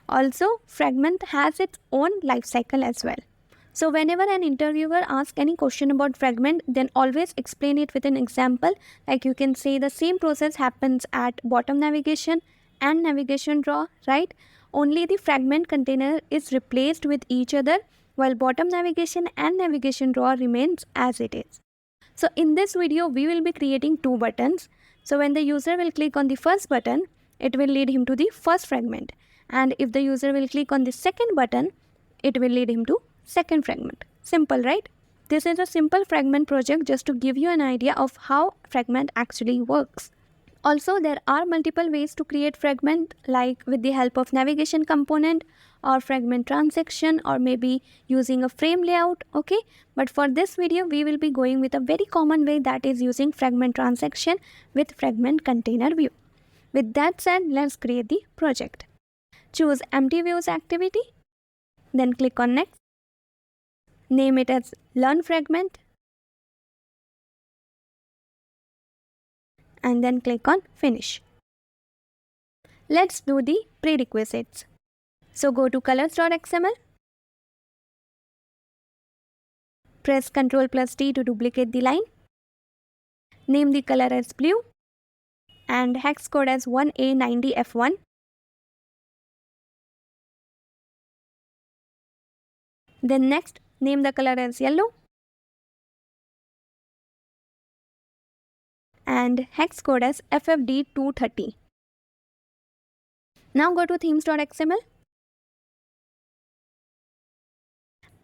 Also, fragment has its own life cycle as well. So whenever an interviewer asks any question about fragment, then always explain it with an example. Like you can say the same process happens at bottom navigation and navigation drawer, right? Only the fragment container is replaced with each other, while bottom navigation and navigation drawer remains as it is. So in this video, we will be creating two buttons. So when the user will click on the first button, it will lead him to the first fragment. And if the user will click on the second button, it will lead him to second fragment. Simple, right? This is a simple fragment project just to give you an idea of how fragment actually works. Also, there are multiple ways to create fragment, like with the help of navigation component or fragment transaction, or maybe using a frame layout. Okay, but for this video we will be going with a very common way, that is using fragment transaction with fragment container view. With that said, let's create the project. Choose empty views activity, then click on next. Name it as learn fragment, and then click on finish. Let's do the prerequisites. So go to colors.xml, press Ctrl+T to duplicate the line, name the color as blue and hex code as 1A90F1. Then next, name the color as yellow and hex code as FFD230. Now go to themes.xml,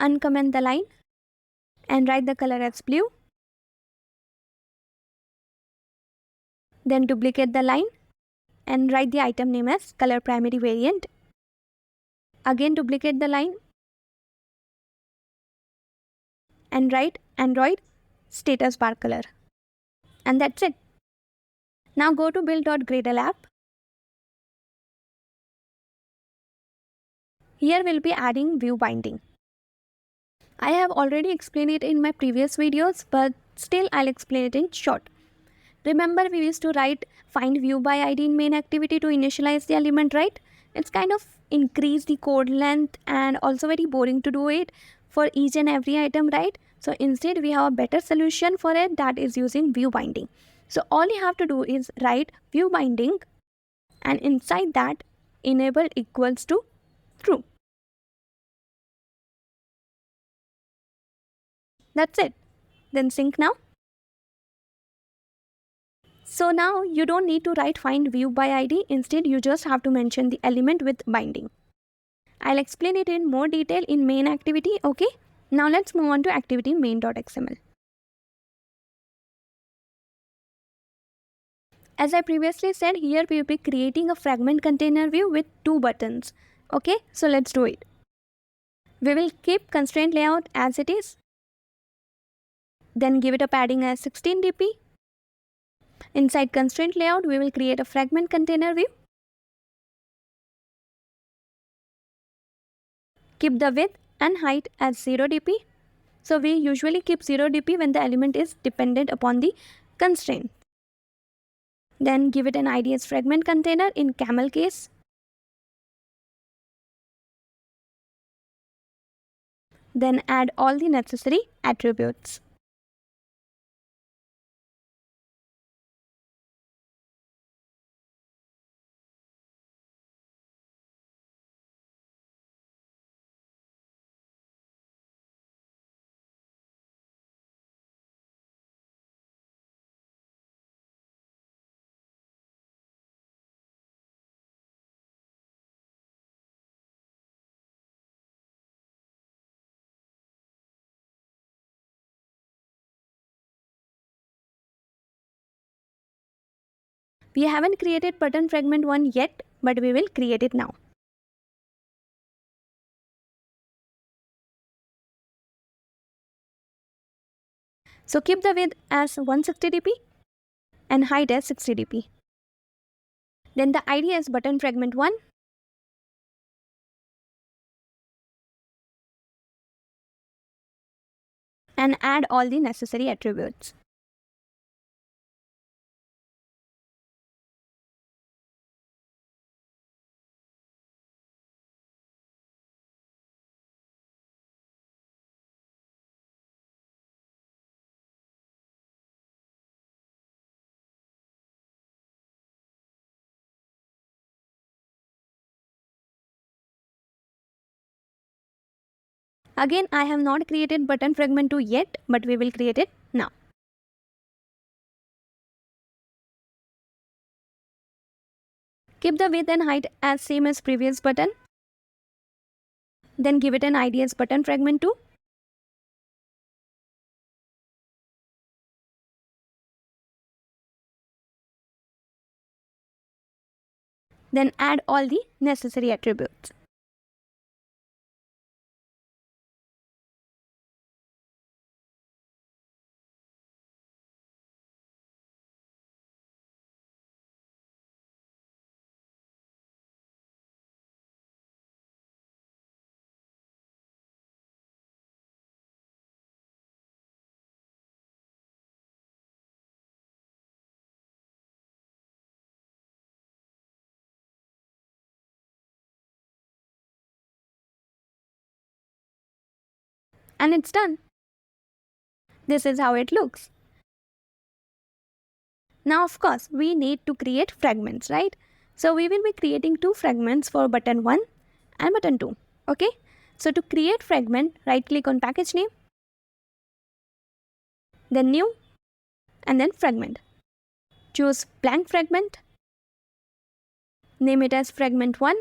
uncomment the line and write the color as blue. Then duplicate the line and write the item name as color primary variant. Again duplicate the line and write Android status bar color. And that's it. Now go to build.gradle app. Here we'll be adding view binding. I have already explained it in my previous videos, but still I'll explain it in short. Remember, we used to write find view by ID in main activity to initialize the element, right? It's kind of increase the code length and also very boring to do it for each and every item, right? So instead we have a better solution for it, that is using view binding. So all you have to do is write view binding and inside that enable equals to true. That's it. Then sync now. So now you don't need to write find view by ID. Instead, you just have to mention the element with binding. I'll explain it in more detail in main activity. Okay. Now let's move on to activity main.xml. As I previously said, here we will be creating a fragment container view with two buttons. Okay. So let's do it. We will keep constraint layout as it is. Then give it a padding as 16 dp. Inside constraint layout, we will create a fragment container view. Keep the width and height as 0 dp. So we usually keep 0 dp when the element is dependent upon the constraint. Then give it an ID as fragment container in camel case. Then add all the necessary attributes. We haven't created button fragment 1 yet, but we will create it now. So keep the width as 160 dp and height as 60 dp. Then the ID as button fragment 1. And add all the necessary attributes. Again, I have not created button fragment 2 yet, but we will create it now. Keep the width and height as same as previous button. Then give it an ID as button fragment 2. Then add all the necessary attributes. And it's done. This is how it looks. Now, of course, we need to create fragments, right? So we will be creating 2 fragments for button 1 and button 2. Okay? So to create fragment, right click on package name, then new, and then fragment. Choose blank fragment, name it as fragment 1,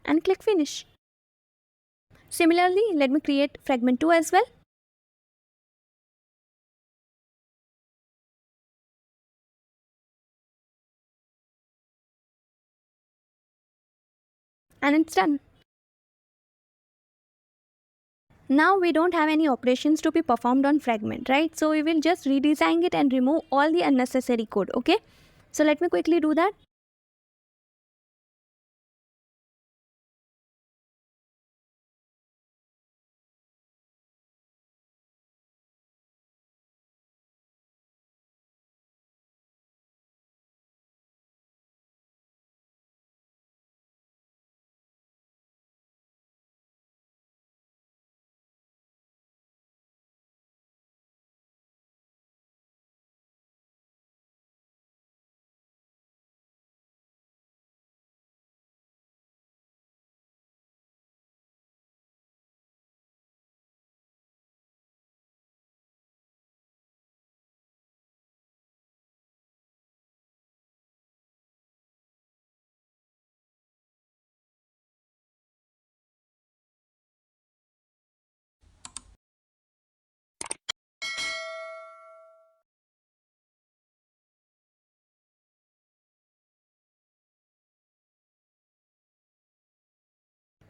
and click finish. Similarly, let me create fragment 2 as well. And it's done. Now we don't have any operations to be performed on fragment, right? So we will just redesign it and remove all the unnecessary code, okay? So let me quickly do that.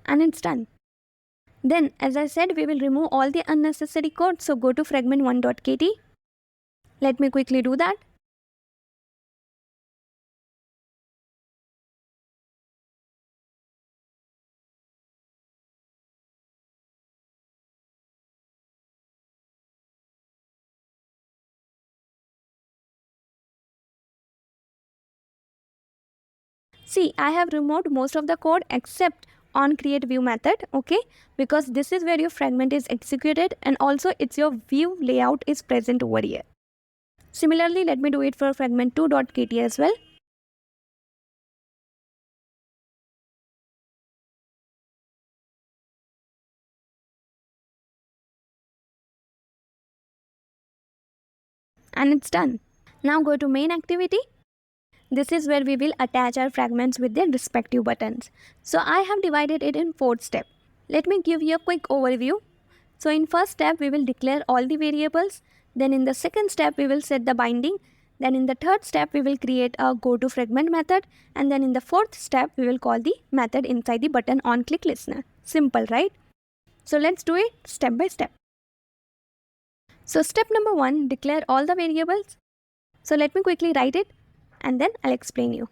And it's done. Then, as I said, we will remove all the unnecessary code. So go to fragment1.kt. Let me quickly do that. See, I have removed most of the code except on create view method, okay? Because this is where your fragment is executed and also it's your view layout is present over here. Similarly, let me do it for fragment2.kt as well. And it's done. Now go to main activity. This is where we will attach our fragments with their respective buttons. So I have divided it in 4 steps. Let me give you a quick overview. So in first step, we will declare all the variables. Then in the second step, we will set the binding. Then in the third step, we will create a go to fragment method. And then in the fourth step, we will call the method inside the button on click listener. Simple, right? So let's do it step by step. So step number 1, declare all the variables. So let me quickly write it and then I'll explain you.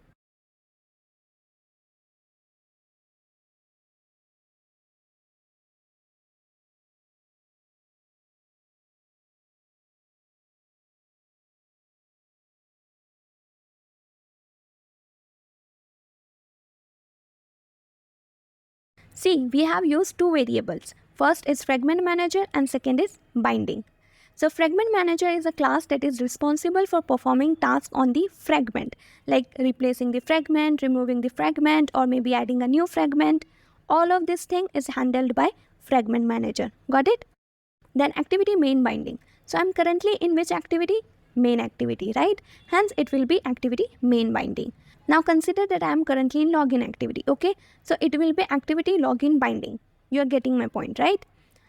See, we have used 2 variables. First is fragment manager and second is binding. So fragment manager is a class that is responsible for performing tasks on the fragment, like replacing the fragment, removing the fragment, or maybe adding a new fragment. All of this thing is handled by fragment manager. Got it? Then activity main binding. So I'm currently in which activity? Main activity, right? Hence it will be activity main binding. Now consider that I am currently in login activity, okay? So it will be activity login binding. You are getting my point, right?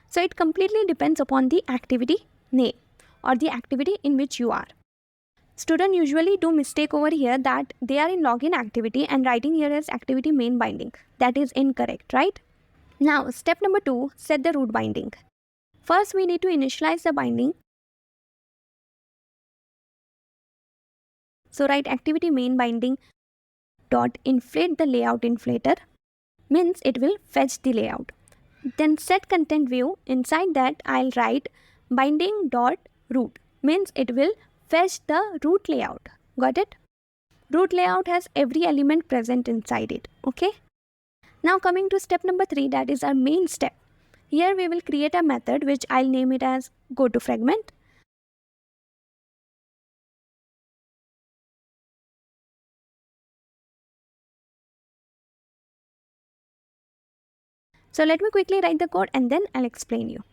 So it completely depends upon the activity name or the activity in which you are. Students usually do mistake over here that they are in login activity and writing here as activity main binding. That is incorrect, right? Now, step number 2, set the root binding. First, we need to initialize the binding. So write activity main binding dot inflate the layout inflator, means it will fetch the layout. Then set content view. Inside that, I'll write binding dot root, means it will fetch the root layout. Got it? Root layout has every element present inside it. Okay. Now coming to step number 3, that is our main step. Here we will create a method which I'll name it as go to fragment. So let me quickly write the code and then I'll explain you.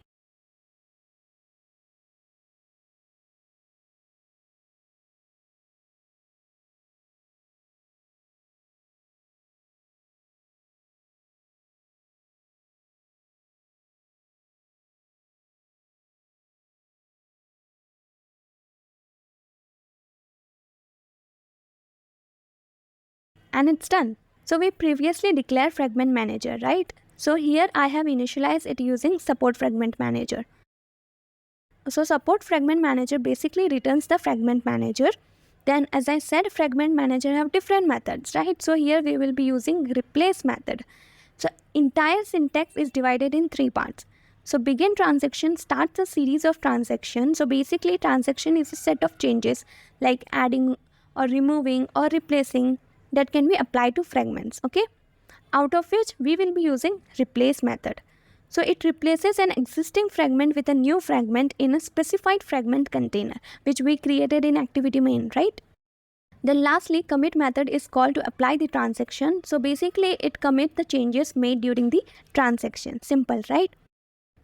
And it's done. So we previously declared fragment manager, right? So here I have initialized it using support fragment manager. So support fragment manager basically returns the fragment manager. Then as I said, fragment manager have different methods, right? So here we will be using replace method. So entire syntax is divided in 3 parts. So begin transaction starts a series of transactions. So basically transaction is a set of changes like adding or removing or replacing that can be applied to fragments, okay? Out of which we will be using replace method. So it replaces an existing fragment with a new fragment in a specified fragment container which we created in activity main, right? Then lastly, commit method is called to apply the transaction. So basically it commit the changes made during the transaction. Simple, right?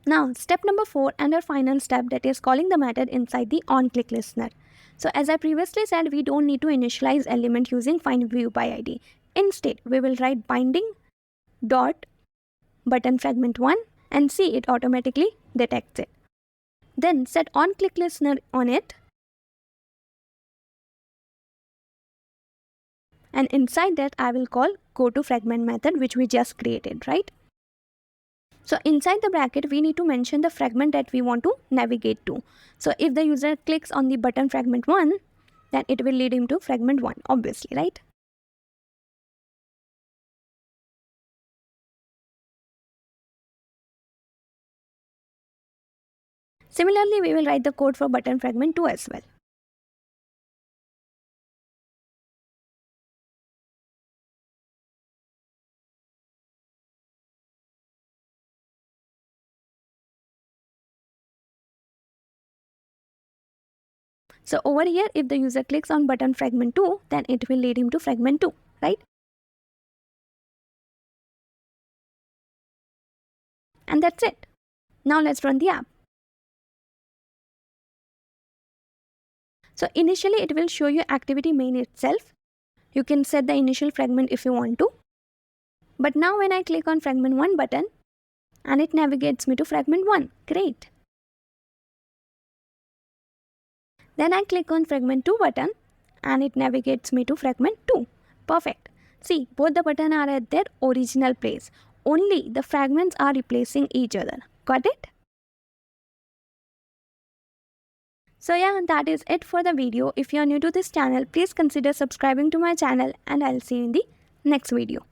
Now step number 4 and our final step, that is calling the method inside the onClick listener. So as I previously said, we don't need to initialize element using find view by ID. Instead, we will write binding dot button fragment 1 and see it automatically detects it. Then set onClick listener on it. And inside that I will call go to fragment method which we just created, right? So inside the bracket we need to mention the fragment that we want to navigate to. So if the user clicks on the button fragment 1, then it will lead him to fragment 1, obviously, right? Similarly, we will write the code for button fragment 2 as well. So over here, if the user clicks on button fragment 2, then it will lead him to fragment 2, right? And that's it. Now let's run the app. So initially it will show you activity main itself. You can set the initial fragment if you want to. But now when I click on fragment 1 button and it navigates me to fragment 1, great. Then I click on fragment 2 button and it navigates me to fragment 2. Perfect. See, both the buttons are at their original place. Only the fragments are replacing each other. Got it? So yeah, that is it for the video. If you are new to this channel, please consider subscribing to my channel and I'll see you in the next video.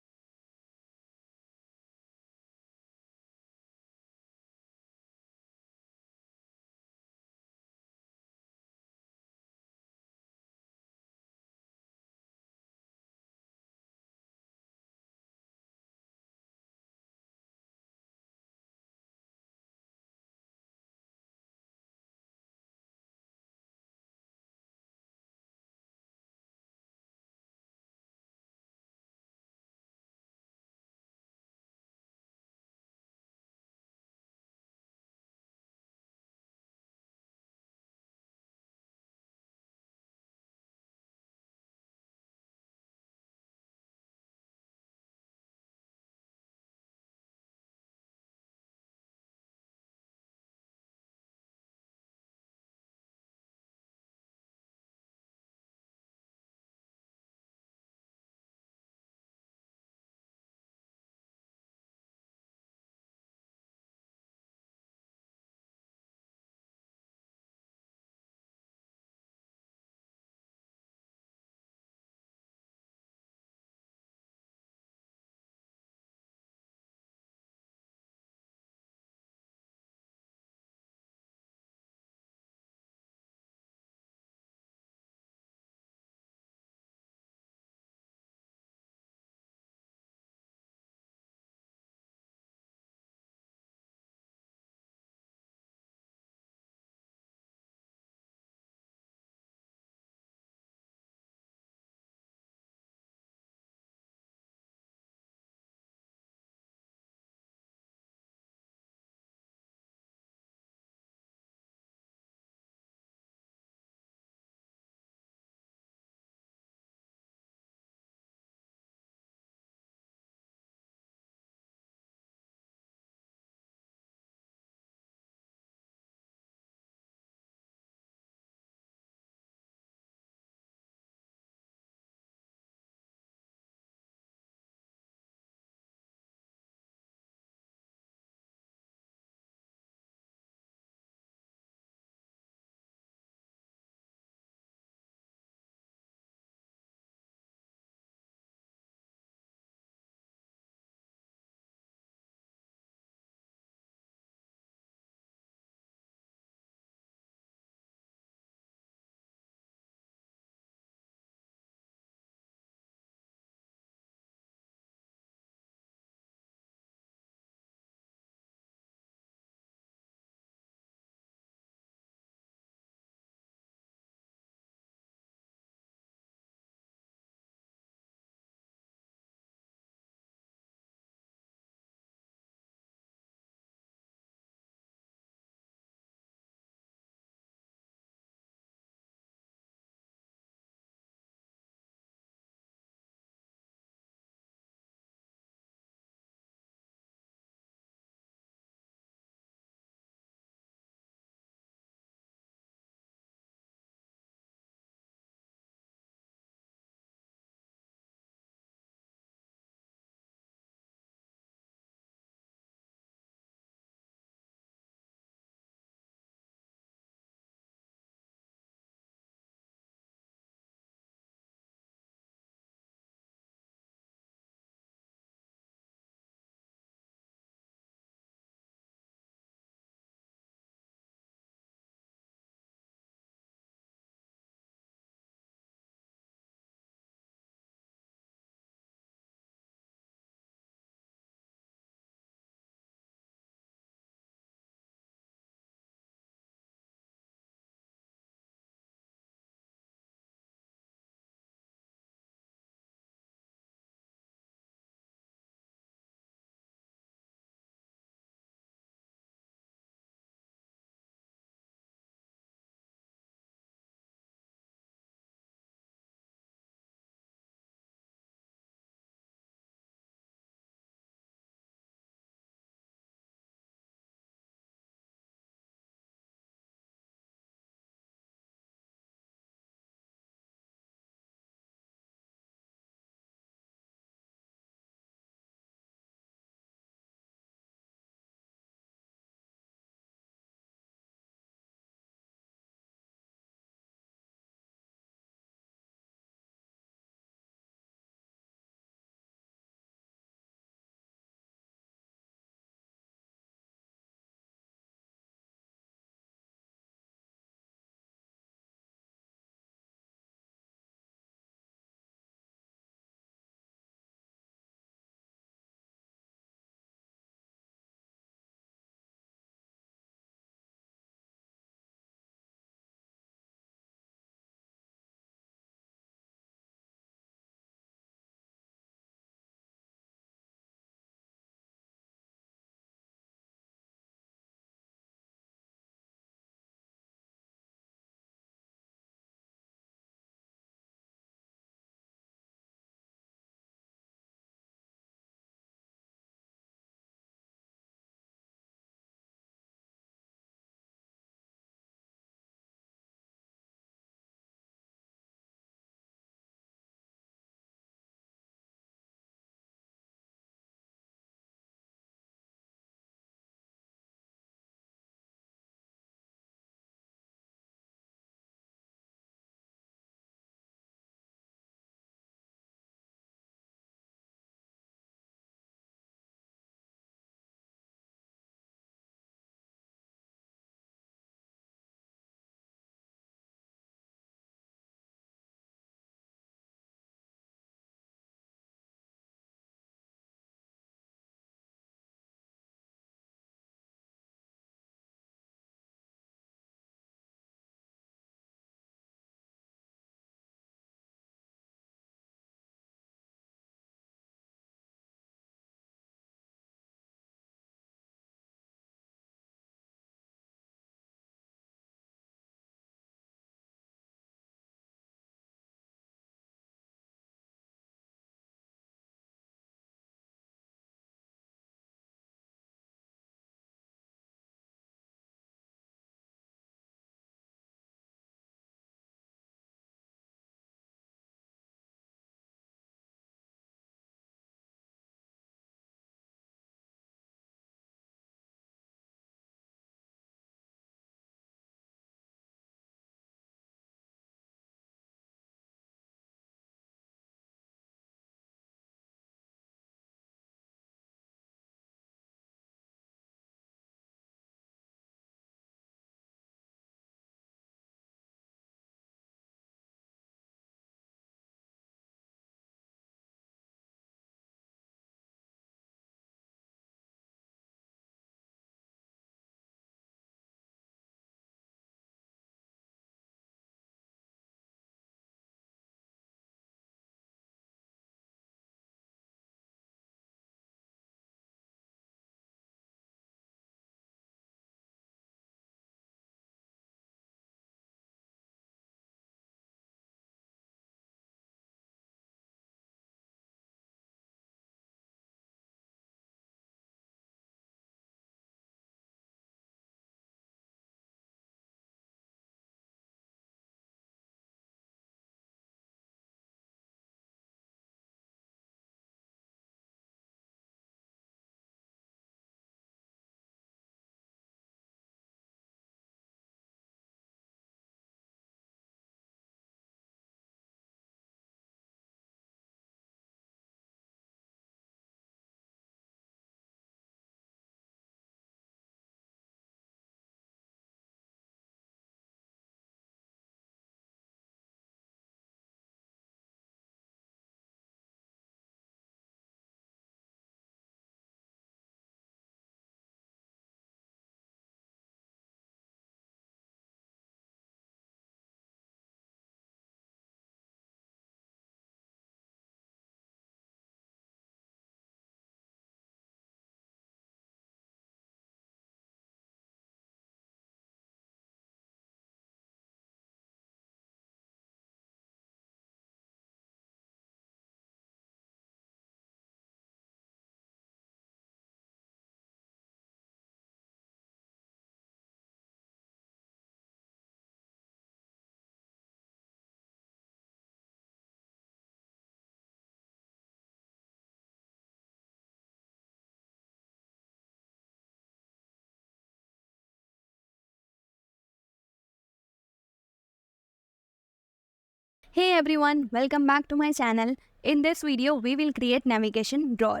Hey everyone, welcome back to my channel. In this video, we will create navigation drawer.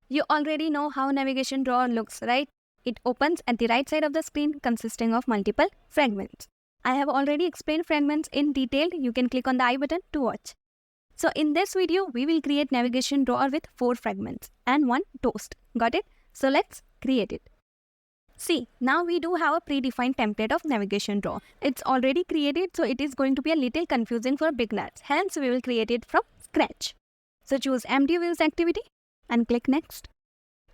You already know how navigation drawer looks, right? It opens at the right side of the screen consisting of multiple fragments. I have already explained fragments in detail. You can click on the I button to watch. So in this video, we will create navigation drawer with 4 fragments and 1 toast. Got it? So let's create it. See, now we do have a predefined template of navigation drawer. It's already created, so it is going to be a little confusing for beginners. Hence, we will create it from scratch. So choose empty views activity and click next.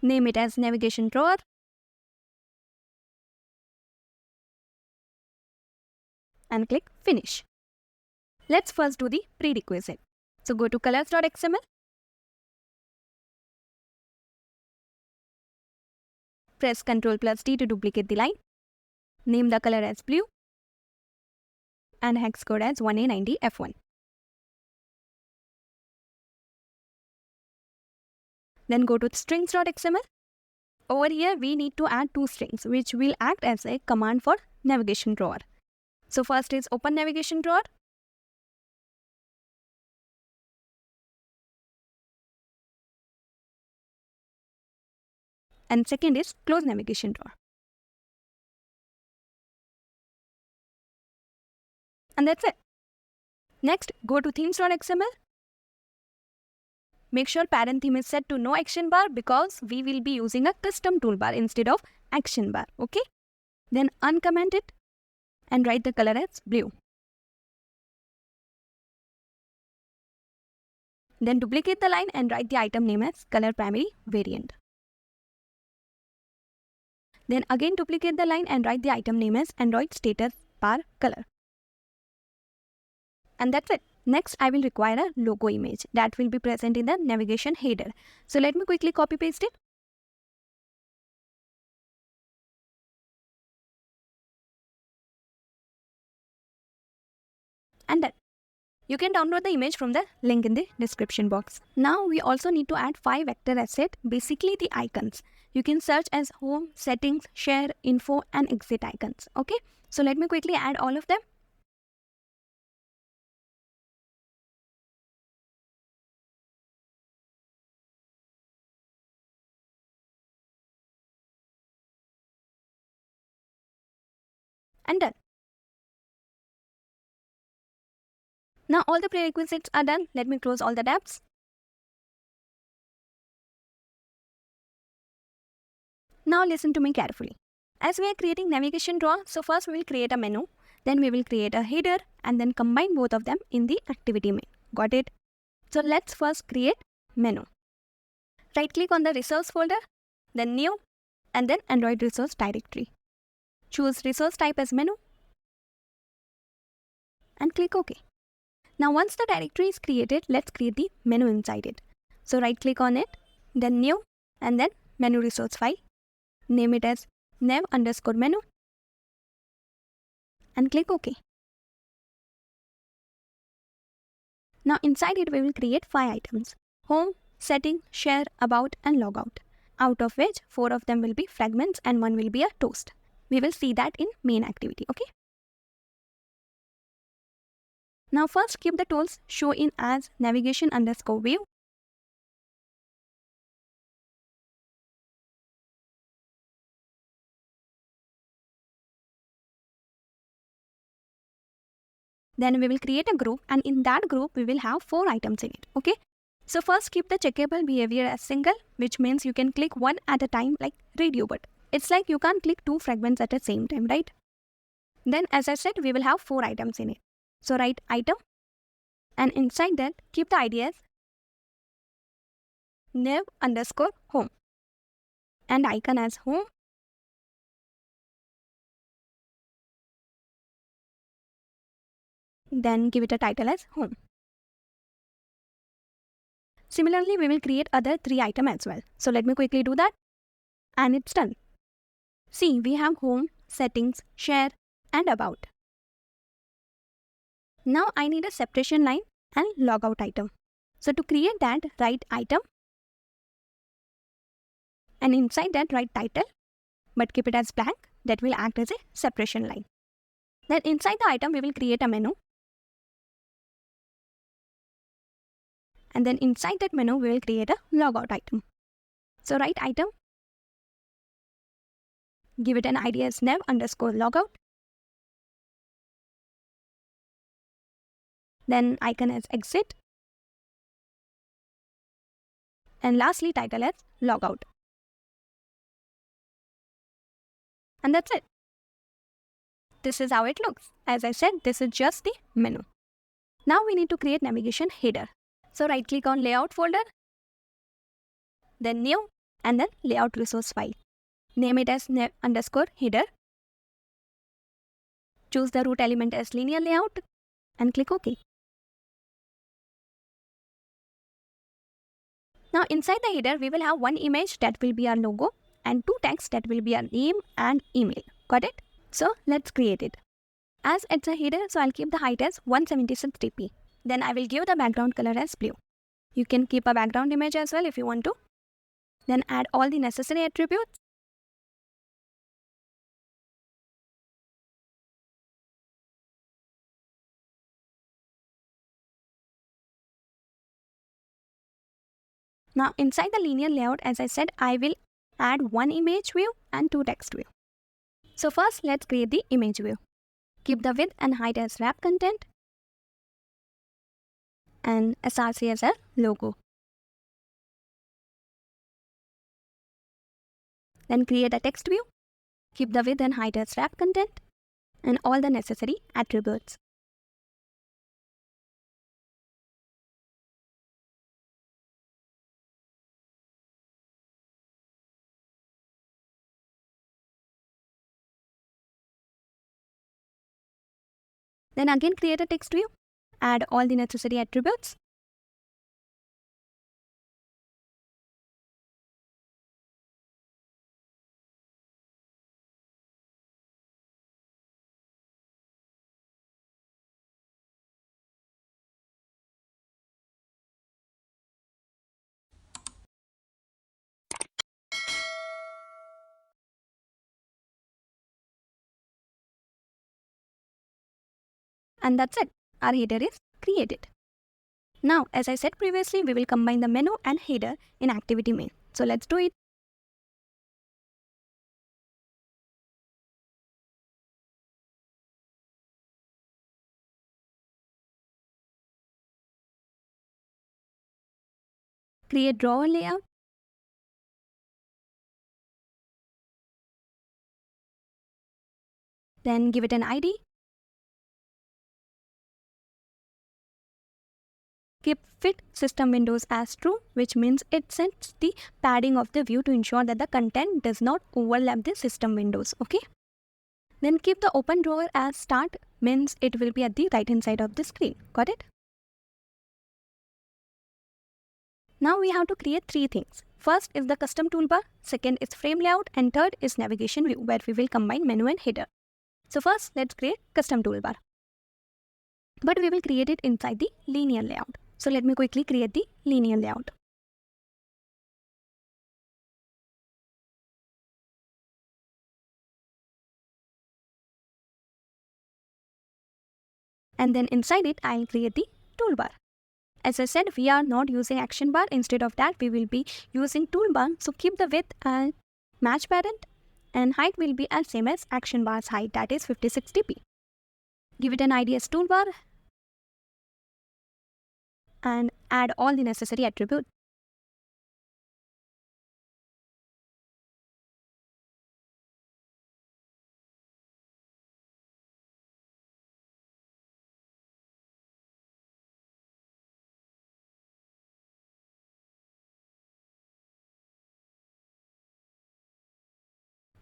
Name it as navigation drawer. And click finish. Let's first do the prerequisite. So go to colors.xml. Press Ctrl+D to duplicate the line. Name the color as blue. And hex code as 1A90F1. Then go to strings.xml. Over here, we need to add 2 strings, which will act as a command for navigation drawer. So first is open navigation drawer. And second is close navigation drawer. And that's it. Next, go to themes.xml. Make sure parent theme is set to no action bar because we will be using a custom toolbar instead of action bar. Okay. Then uncomment it and write the color as blue. Then duplicate the line and write the item name as color primary variant. Then again duplicate the line and write the item name as Android status bar color. And that's it. Next, I will require a logo image that will be present in the navigation header. So let me quickly copy paste it. And done. You can download the image from the link in the description box. Now we also need to add 5 vector assets, basically the icons. You can search as home, settings, share, info and exit icons. Okay. So let me quickly add all of them. And done. Now all the prerequisites are done. Let me close all the tabs. Now listen to me carefully. As we are creating navigation drawer, so first we will create a menu, then we will create a header and then combine both of them in the activity main. Got it? So let's first create menu. Right click on the resource folder, then new and then Android resource directory. Choose resource type as menu and click OK. Now once the directory is created, let's create the menu inside it. So right click on it, then new and then menu resource file. Name it as nav_menu and click OK. Now inside it we will create 5 items: home, setting, share, about and logout, out of which 4 of them will be fragments and 1 will be a toast. We will see that in main activity. Okay. Now first keep the tools show in as navigation_view. Then we will create a group and in that group we will have 4 items in it. Okay. So first keep the checkable behavior as single, which means you can click one at a time like radio button. It's like you can't click 2 fragments at the same time, right? Then as I said, we will have 4 items in it. So write item and inside that keep the ID as nav_home and icon as home. Then give it a title as home. Similarly, we will create other 3 items as well. So let me quickly do that. And it's done. See, we have home, settings, share and about. Now I need a separation line and logout item. So to create that, write item and inside that write title, but keep it as blank. That will act as a separation line. Then inside the item we will create a menu And then inside that menu, we will create a logout item. So write item, give it an ID as nav_logout. Then icon as exit. And lastly, title as logout. And that's it. This is how it looks. As I said, this is just the menu. Now we need to create navigation header. So right click on layout folder, then new, and then layout resource file. Name it as nav_header. Choose the root element as linear layout and click OK. Now inside the header, we will have one image that will be our logo and two text that will be our name and email. Got it? So let's create it. As it's a header, so I'll keep the height as 176 dp. Then I will give the background color as blue. You can keep a background image as well if you want to. Then add all the necessary attributes. Now inside the linear layout, as I said, I will add one image view and two text view. So first let's create the image view. Keep the width and height as wrap content and src as a logo. Then create a text view. Keep the width and height as wrap content and all the necessary attributes. Then again create a text view. Add all the necessary attributes. And that's it. Our header is created. Now, as I said previously, we will combine the menu and header in activity main. So let's do it. Create drawer layout. Then give it an ID. Keep fit system windows as true, which means it sets the padding of the view to ensure that the content does not overlap the system windows. Okay. Then keep the open drawer as start, means it will be at the right hand side of the screen. Got it? Now we have to create three things. First is the custom toolbar, second is frame layout, and third is navigation view, where we will combine menu and header. So first, let's create custom toolbar. But we will create it inside the linear layout. So let me quickly create the linear layout. And then inside it, I'll create the toolbar. As I said, we are not using action bar. Instead of that, we will be using toolbar. So keep the width and match parent, and height will be as same as action bar's height, that is 56 dp. Give it an ID as toolbar and add all the necessary attributes.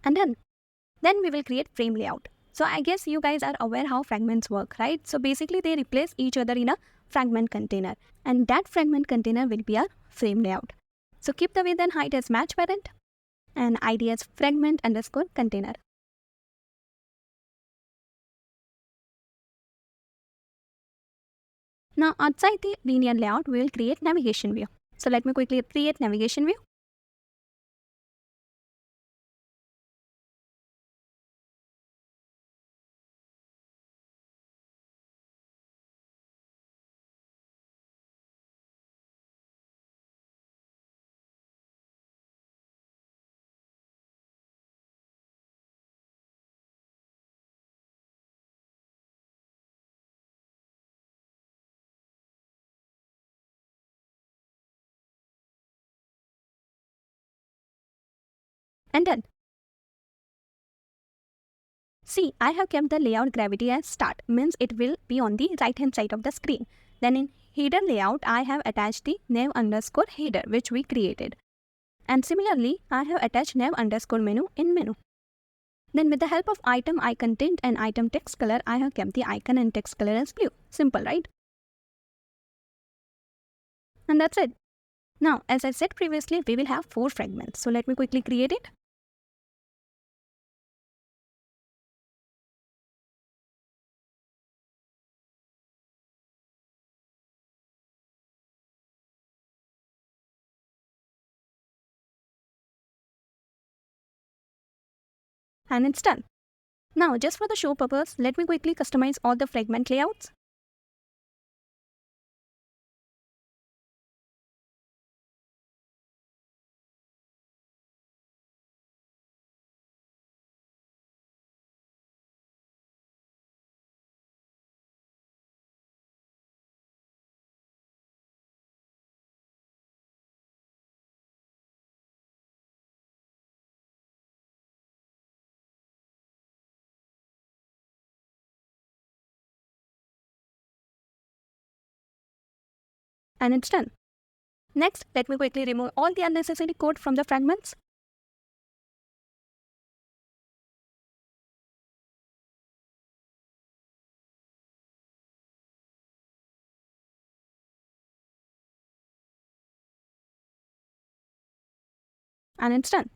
And done. Then we will create frame layout. So I guess you guys are aware how fragments work, right? So basically they replace each other in a fragment container, and that fragment container will be our frame layout. So keep the width and height as match parent and ID as fragment_container. Now outside the linear layout, we will create navigation view. So let me quickly create navigation view. and done. See, I have kept the layout gravity as start, means it will be on the right hand side of the screen. Then in header layout, I have attached the nav_header which we created. And similarly, I have attached nav_menu in menu. Then with the help of item icon tint and item text color, I have kept the icon and text color as blue. Simple, right? And that's it. Now, as I said previously, we will have 4 fragments. So let me quickly create it. And it's done. Now, just for the show purpose, let me quickly customize all the fragment layouts. And it's done. Next, let me quickly remove all the unnecessary code from the fragments. And it's done.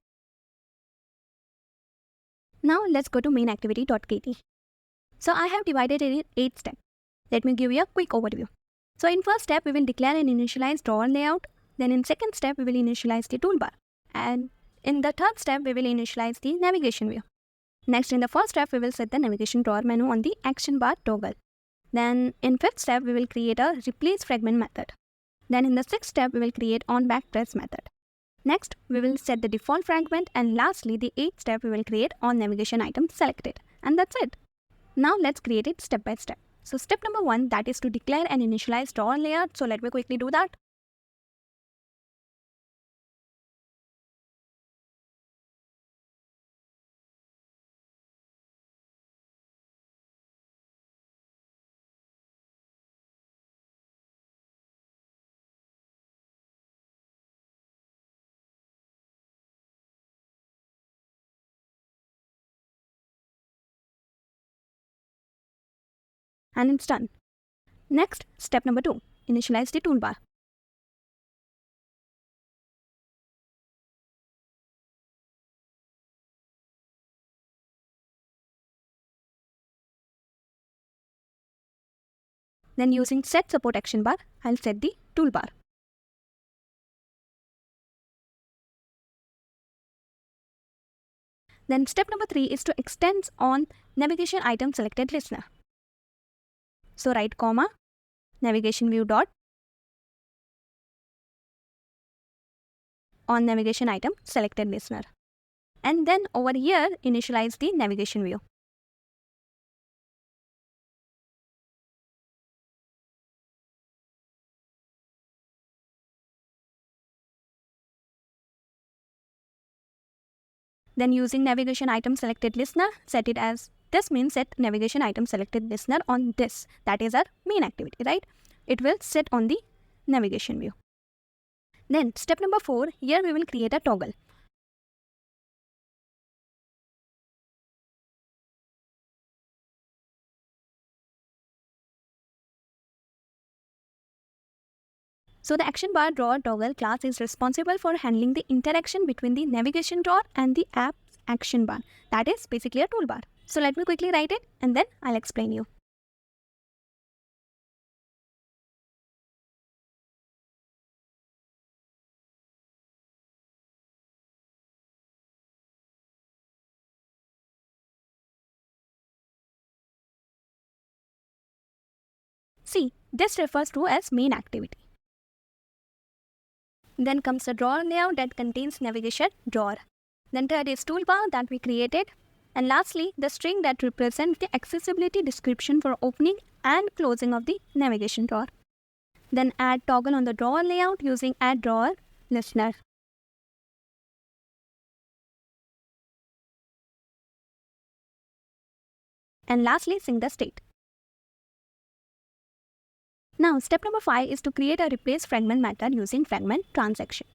Now let's go to mainActivity.kt. So I have divided it in 8 steps. Let me give you a quick overview. So in first step, we will declare and initialize drawer layout. Then in second step, we will initialize the toolbar. And in the third step, we will initialize the navigation view. Next, in the first step, we will set the navigation drawer menu on the action bar toggle. Then in fifth step, we will create a replace fragment method. Then in the sixth step, we will create on backtrace method. Next, we will set the default fragment, and lastly, the 8th step, we will create on navigation item selected. And that's it. Now let's create it step by step. So step number 1, that is to declare and initialize drawer layout. So let me quickly do that. And it's done. Next, step number 2, initialize the toolbar. Then using set support action bar, I'll set the toolbar. Then step number 3 is to extend on navigation item selected listener. So write comma, navigation view dot on navigation item selected listener. And then over here, initialize the navigation view. Then using navigation item selected listener, set it as this means set navigation item selected listener on this. That is our main activity, right? It will sit on the navigation view. Then step number 4, here we will create a toggle. So the action bar drawer toggle class is responsible for handling the interaction between the navigation drawer and the app's action bar. That is basically a toolbar. So let me quickly write it and then I'll explain you. See, this refers to as main activity. Then comes the drawer layout that contains navigation drawer. Then third is toolbar that we created. And lastly, the string that represents the accessibility description for opening and closing of the navigation drawer. Then add toggle on the drawer layout using add drawer listener. And lastly, sync the state. Now, step number 5 is to create a replace fragment method using fragment transaction.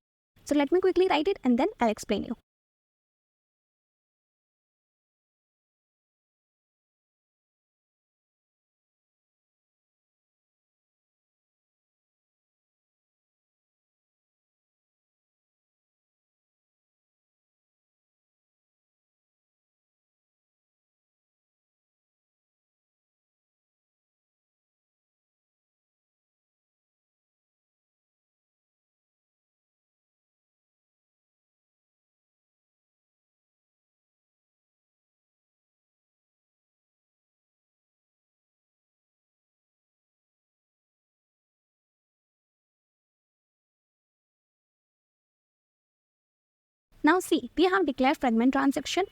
So let me quickly write it and then I'll explain you. Now see, we have declared fragment transaction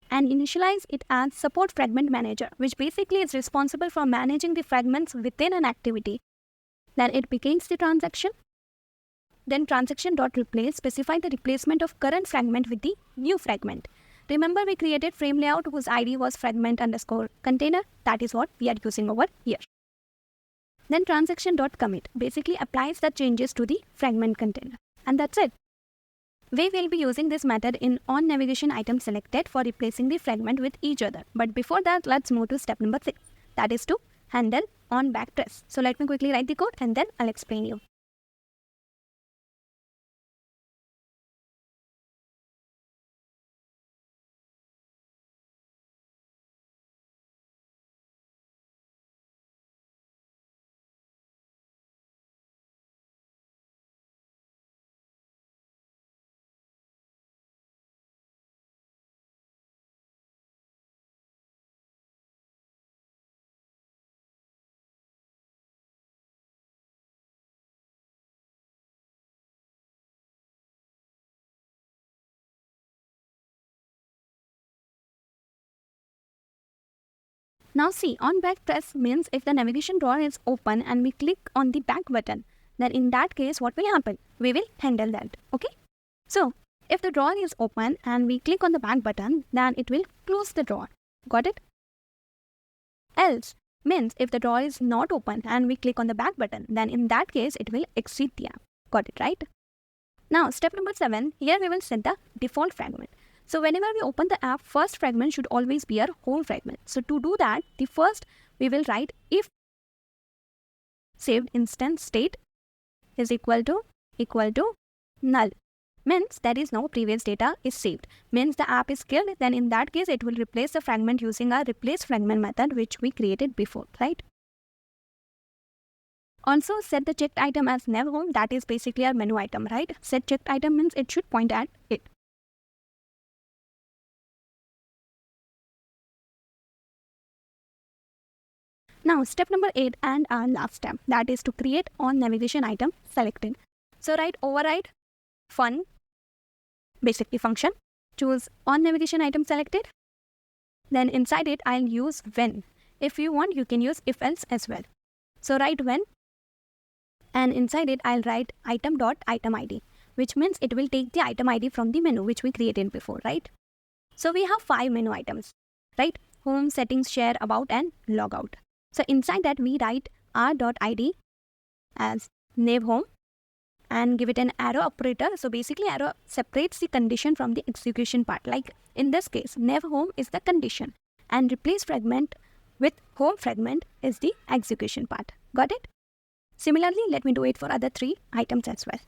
and initialize it as support fragment manager, which basically is responsible for managing the fragments within an activity. Then it begins the transaction. Then transaction.replace specify the replacement of current fragment with the new fragment. Remember, we created frame layout whose ID was fragment underscore container. That is what we are using over here. Then transaction.commit basically applies the changes to the fragment container. And that's it. We will be using this method in on navigation item selected for replacing the fragment with each other. But before that, let's move to step number 6. That is to handle on backtrace. So let me quickly write the code and then I'll explain you. Now see, on backtrace means if the navigation drawer is open and we click on the back button, then in that case what will happen? We will handle that. Okay. So if the drawer is open and we click on the back button, then it will close the drawer. Got it? Else means if the drawer is not open and we click on the back button, then in that case it will exit the app. Got it, right? Now step number 7, here we will set the default fragment. So whenever we open the app, first fragment should always be our home fragment. So to do that, the first we will write if saved instance state is equal to null. Means there is no previous data is saved. Means the app is killed, then in that case it will replace the fragment using our replace fragment method which we created before, right? Also set the checked item as nav home, that is basically our menu item, right? Set checked item means it should point at it. Now step number 8 and our last step, that is to create on navigation item selected. So write override fun basically function, choose on navigation item selected. Then inside it I'll use when. If you want you can use if else as well. So write when and inside it I'll write item.item ID, which means it will take the item ID from the menu which we created before, right? So we have 5 menu items, right? Home, settings, share, about and logout. So inside that we write r.id as nav home and give it an arrow operator. So basically arrow separates the condition from the execution part. Like in this case, nav home is the condition and replace fragment with home fragment is the execution part. Got it? Similarly, let me do it for other 3 items as well.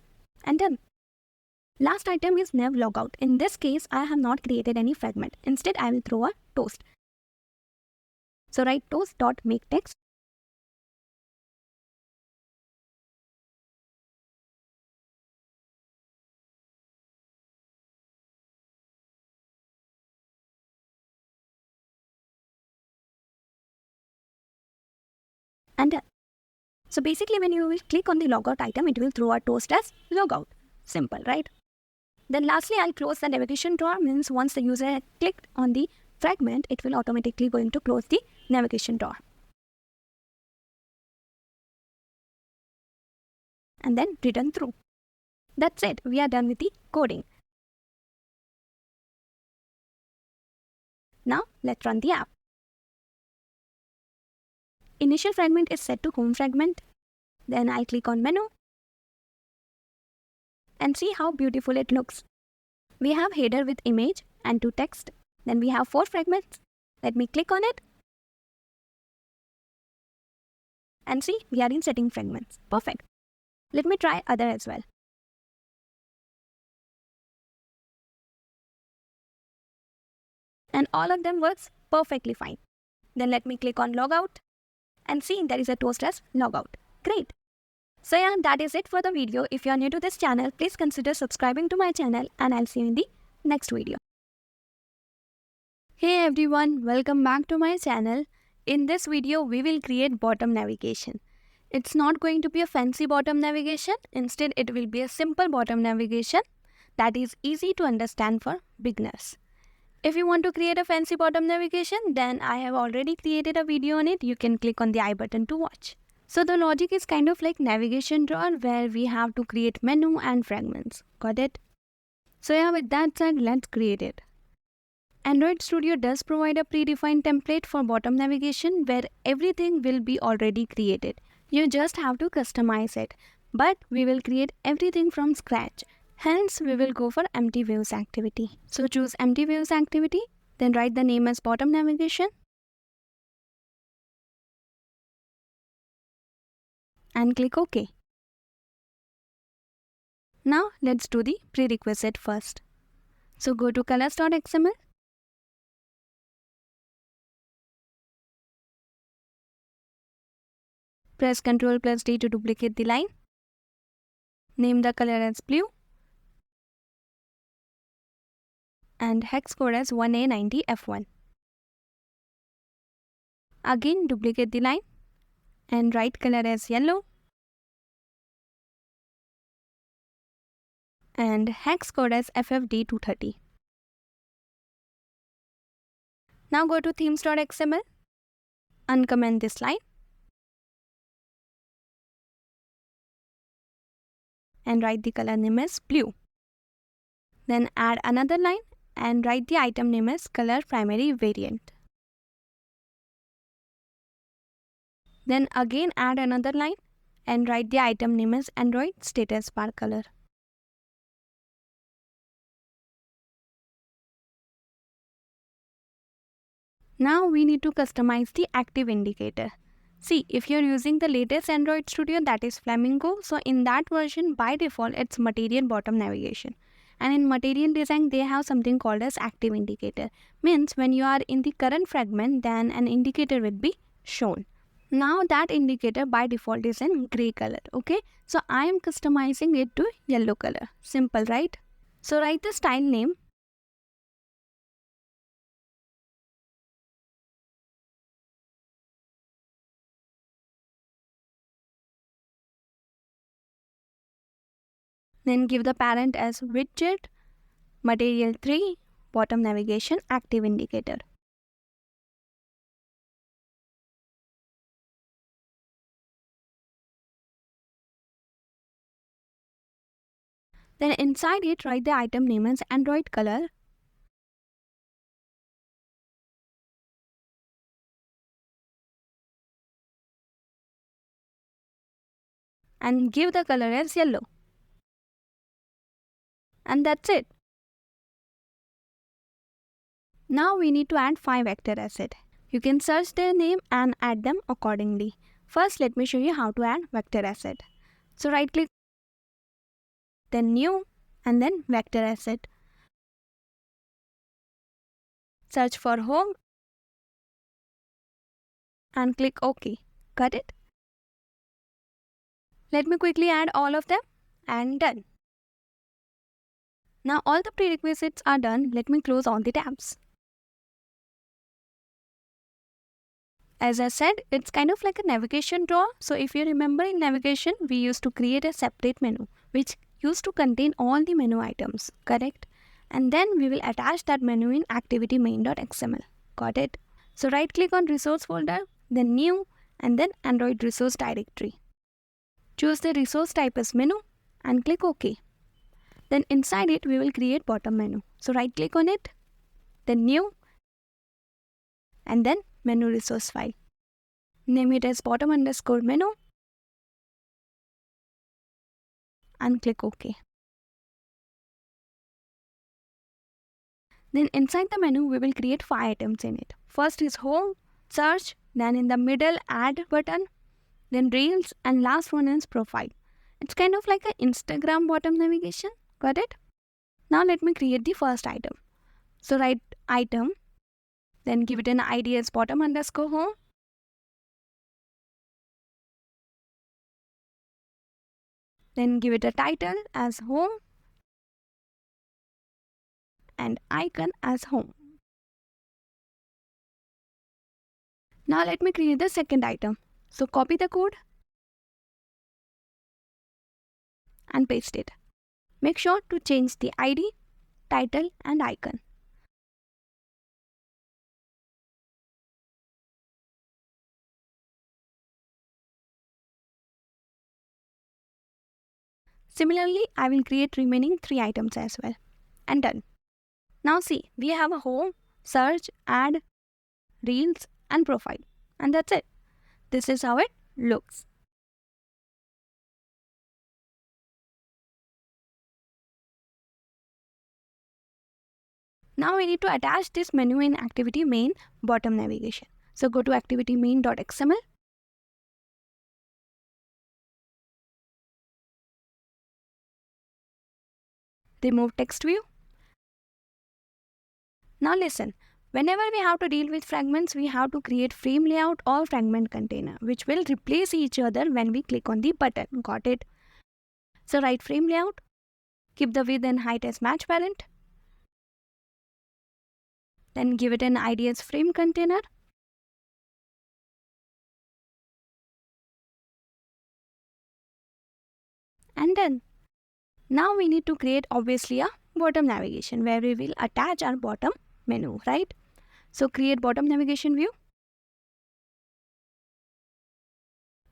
And done. Last item is nav logout. In this case, I have not created any fragment. Instead, I will throw a toast. So write toast.makeText and done. So basically when you will click on the logout item, it will throw a toast as logout. Simple, right? Then lastly, I'll close the navigation drawer, means once the user has clicked on the fragment, it will automatically going to close the navigation drawer. And then return through. That's it. We are done with the coding. Now let's run the app. initial fragment is set to home fragment. Then I click on menu and see how beautiful it looks. We have header with image and to text. Then we have 4 fragments. Let me click on it. And see, we are in setting fragments. Perfect. Let me try other as well. And all of them works perfectly fine. Then let me click on logout and see there is a toast as logout. Great. So yeah, that is it for the video. If you are new to this channel, please consider subscribing to my channel and I'll see you in the next video. Hey everyone, welcome back to my channel. In this video, we will create bottom navigation. It's not going to be a fancy bottom navigation. Instead, it will be a simple bottom navigation that is easy to understand for beginners. If you want to create a fancy bottom navigation, then I have already created a video on it. You can click on the I button to watch. So the logic is kind of like navigation drawer where we have to create menu and fragments. Got it? So yeah, with that said, let's create it. Android Studio does provide a predefined template for bottom navigation where everything will be already created. You just have to customize it. But we will create everything from scratch. Hence, we will go for empty views activity. So choose empty views activity, then write the name as bottom navigation. And click OK. Now, let's do the prerequisite first. So go to colors.xml. Press Ctrl+D to duplicate the line. Name the color as blue. And hex code as 1A90F1. Again, duplicate the line and write color as yellow. And hex code as FFD230. Now go to themes.xml. Uncomment this line. And write the color name as blue. Then add another line and write the item name as color primary variant. Then again add another line and write the item name as Android status bar color. Now we need to customize the active indicator. See, if you're using the latest Android Studio, that is Flamingo, so in that version by default it's material bottom navigation. And in material design, they have something called as active indicator. Means when you are in the current fragment, then an indicator will be shown. Now that indicator by default is in gray color. Okay. So I am customizing it to yellow color. Simple, right? So write the style name. Then give the parent as widget, material 3, bottom navigation, active indicator. Then inside it, write the item name as Android color. And give the color as yellow. And that's it. Now we need to add 5 vector assets. You can search their name and add them accordingly. First, let me show you how to add vector asset. So right click, then new, and then vector asset. Search for home and click OK. Got it? Let me quickly add all of them and done. Now all the prerequisites are done. Let me close all the tabs. As I said, it's kind of like a navigation drawer. So if you remember in navigation, we used to create a separate menu which used to contain all the menu items, correct? And then we will attach that menu in activity main.xml. Got it? So right click on resource folder, then new, and then Android resource directory. Choose the resource type as menu and click OK. Then inside it, we will create bottom menu. So right click on it, then new, and then menu resource file. Name it as bottom underscore menu and click OK. Then inside the menu, we will create 5 items in it. First is home, search, then in the middle add button, then reels, and last one is profile. It's kind of like an Instagram bottom navigation. Got it? Now let me create the first item. So write item, then give it an ID as bottom underscore home, then give it a title as home and icon as home. Now let me create the second item. So copy the code and paste it. Make sure to change the ID, title and icon. Similarly, I will create remaining 3 items as well. And done. Now see, we have a home, search, add, reels and profile. And that's it. This is how it looks. Now we need to attach this menu in activity main bottom navigation. So go to activity main.xml. Remove text view. Now listen, whenever we have to deal with fragments, we have to create frame layout or fragment container, which will replace each other when we click on the button. Got it? So write frame layout, keep the width and height as match parent, then give it an ID as frame container, and done. Now we need to create obviously a bottom navigation where we will attach our bottom menu, right? So create bottom navigation view,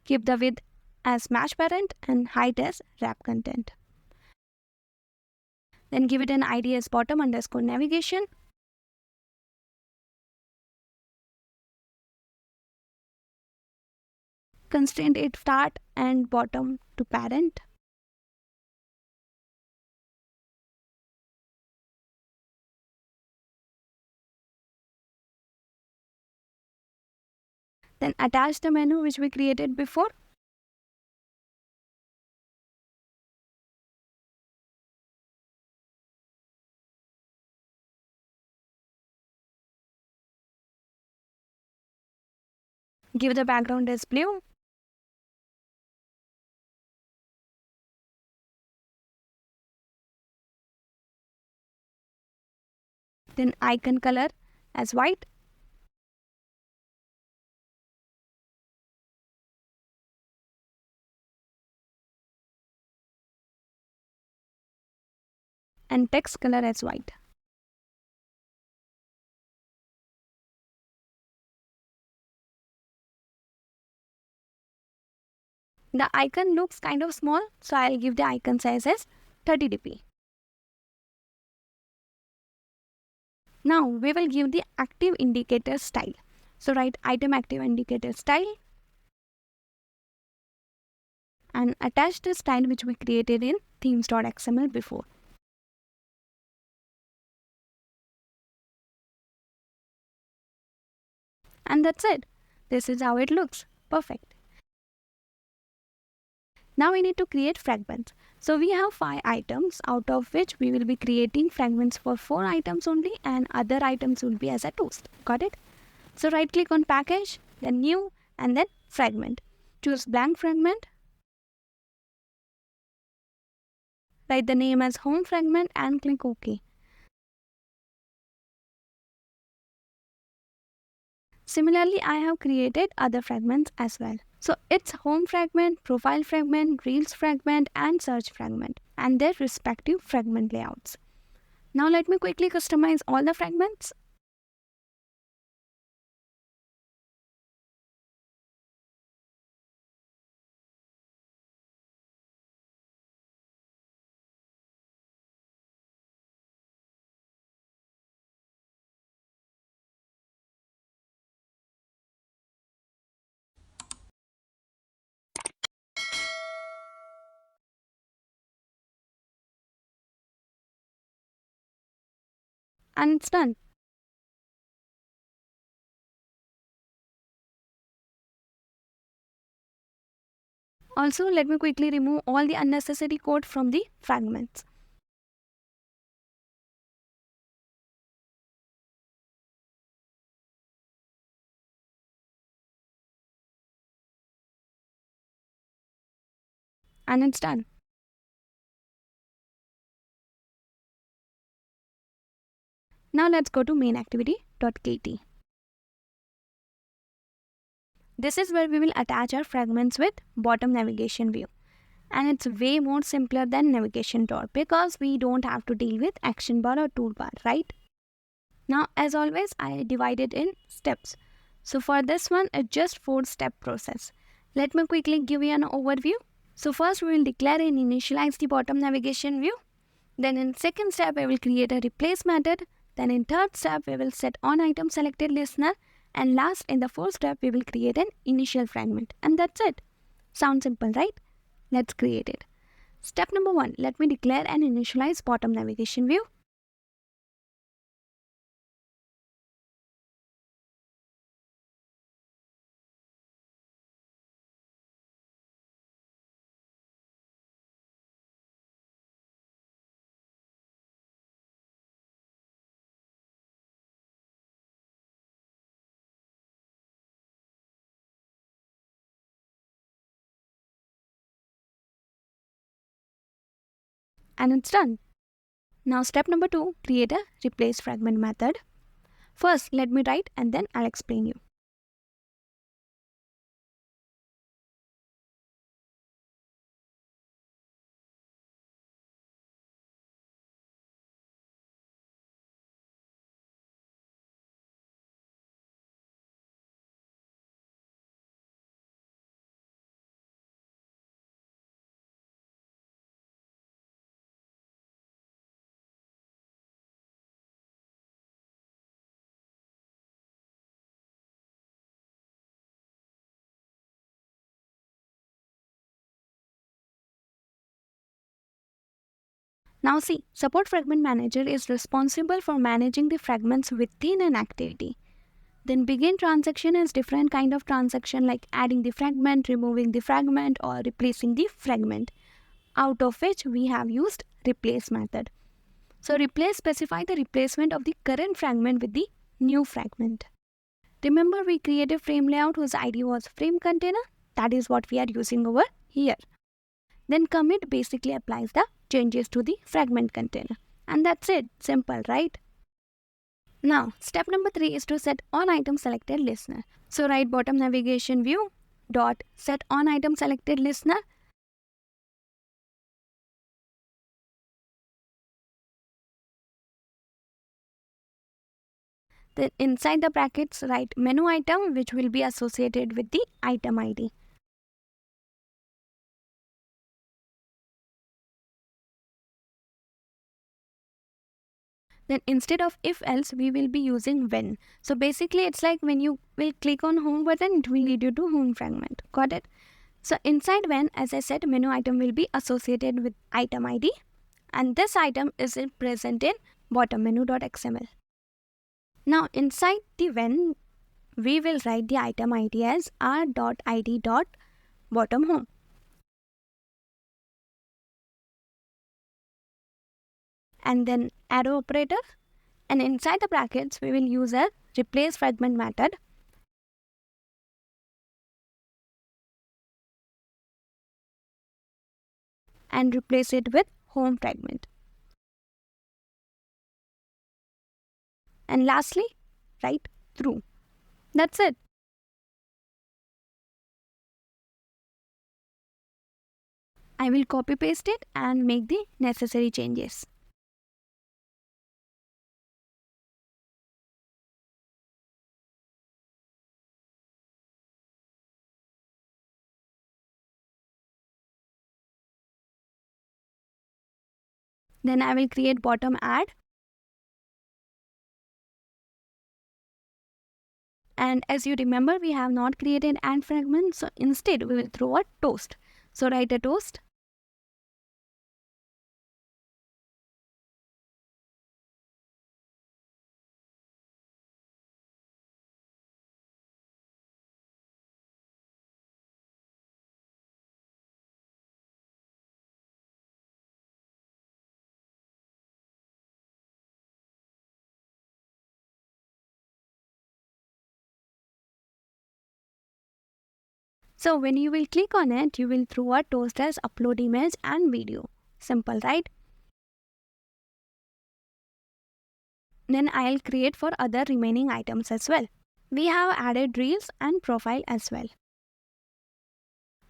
keep the width as match parent and height as wrap content. Then give it an ID as bottom underscore navigation. Constraint it start and bottom to parent. Then attach the menu which we created before. Give the background as blue. Then icon color as white. And text color as white. The icon looks kind of small, so I'll give the icon size as 30 dp. Now we will give the active indicator style. So write item active indicator style and attach the style which we created in themes.xml before. And that's it. This is how it looks. Perfect. Now we need to create fragments. So we have 5 items, out of which we will be creating fragments for 4 items only and other items will be as a toast. Got it? So right click on package, then new and then fragment. Choose blank fragment. Write the name as home fragment and click OK. Similarly, I have created other fragments as well. So it's home fragment, profile fragment, reels fragment and search fragment and their respective fragment layouts. Now let me quickly customize all the fragments. and it's done. Also, let me quickly remove all the unnecessary code from the fragments. And it's done. Now let's go to main activity.kt. This is where we will attach our fragments with bottom navigation view. And it's way more simpler than navigation door because we don't have to deal with action bar or toolbar, right? Now, as always, I divide it in steps. So for this one, it's just 4-step process. Let me quickly give you an overview. So first, we will declare and initialize the bottom navigation view. Then in second step, we will create a replace method. Then in third step, we will set on item selected listener. And last, in the fourth step, we will create an initial fragment. And that's it. Sounds simple, right? Let's create it. Step number 1, let me declare and initialize bottom navigation view. And it's done. Now step number 2, create a replace fragment method. First, let me write and then I'll explain you. Now see, support fragment manager is responsible for managing the fragments within an activity. Then begin transaction is different kind of transaction like adding the fragment, removing the fragment or replacing the fragment, out of which we have used replace method. So replace specify the replacement of the current fragment with the new fragment. Remember we created frame layout whose ID was frame container. That is what we are using over here. Then commit basically applies the changes to the fragment container. And that's it. Simple, right? Now, step number 3 is to set on item selected listener. So write bottom navigation view dot set on item selected listener. Then inside the brackets write menu item which will be associated with the item ID. Then instead of if else we will be using when. So basically it's like when you will click on home button it will lead you to home fragment. Got it? So inside when, as I said, menu item will be associated with item ID and this item is present in bottom menu.xml. Now inside the when we will write the item ID as r.id.bottom home. And then arrow operator, and inside the brackets we will use a replace fragment method. And replace it with home fragment. And lastly, write through. That's it. I will copy paste it and make the necessary changes. Then I will create bottom add. And as you remember, we have not created add fragment. So instead, we will throw a toast. So write a toast. So when you will click on it, you will through a toast as upload image and video. Simple, right? Then I'll create for other remaining items as well. We have added reels and profile as well.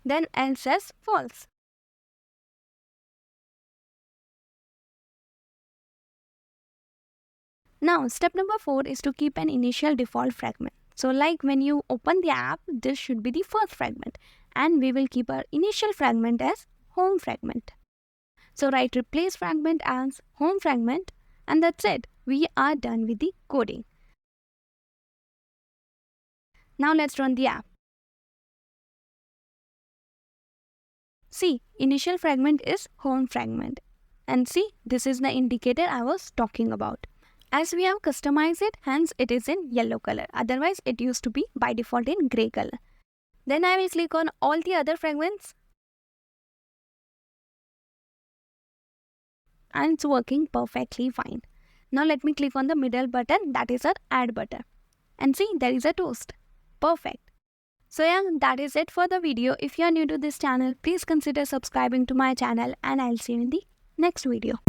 Then else as false. Now step number 4 is to keep an initial default fragment. So like when you open the app, this should be the first fragment, and we will keep our initial fragment as home fragment. So write replace fragment as home fragment, and that's it. We are done with the coding. Now let's run the app. See, initial fragment is home fragment. And see, this is the indicator I was talking about. As we have customized it, hence it is in yellow color. Otherwise, it used to be by default in gray color. Then I will click on all the other fragments. And it's working perfectly fine. Now let me click on the middle button, that is our add button. And see, there is a toast. Perfect. So yeah, that is it for the video. If you are new to this channel, please consider subscribing to my channel, and I'll see you in the next video.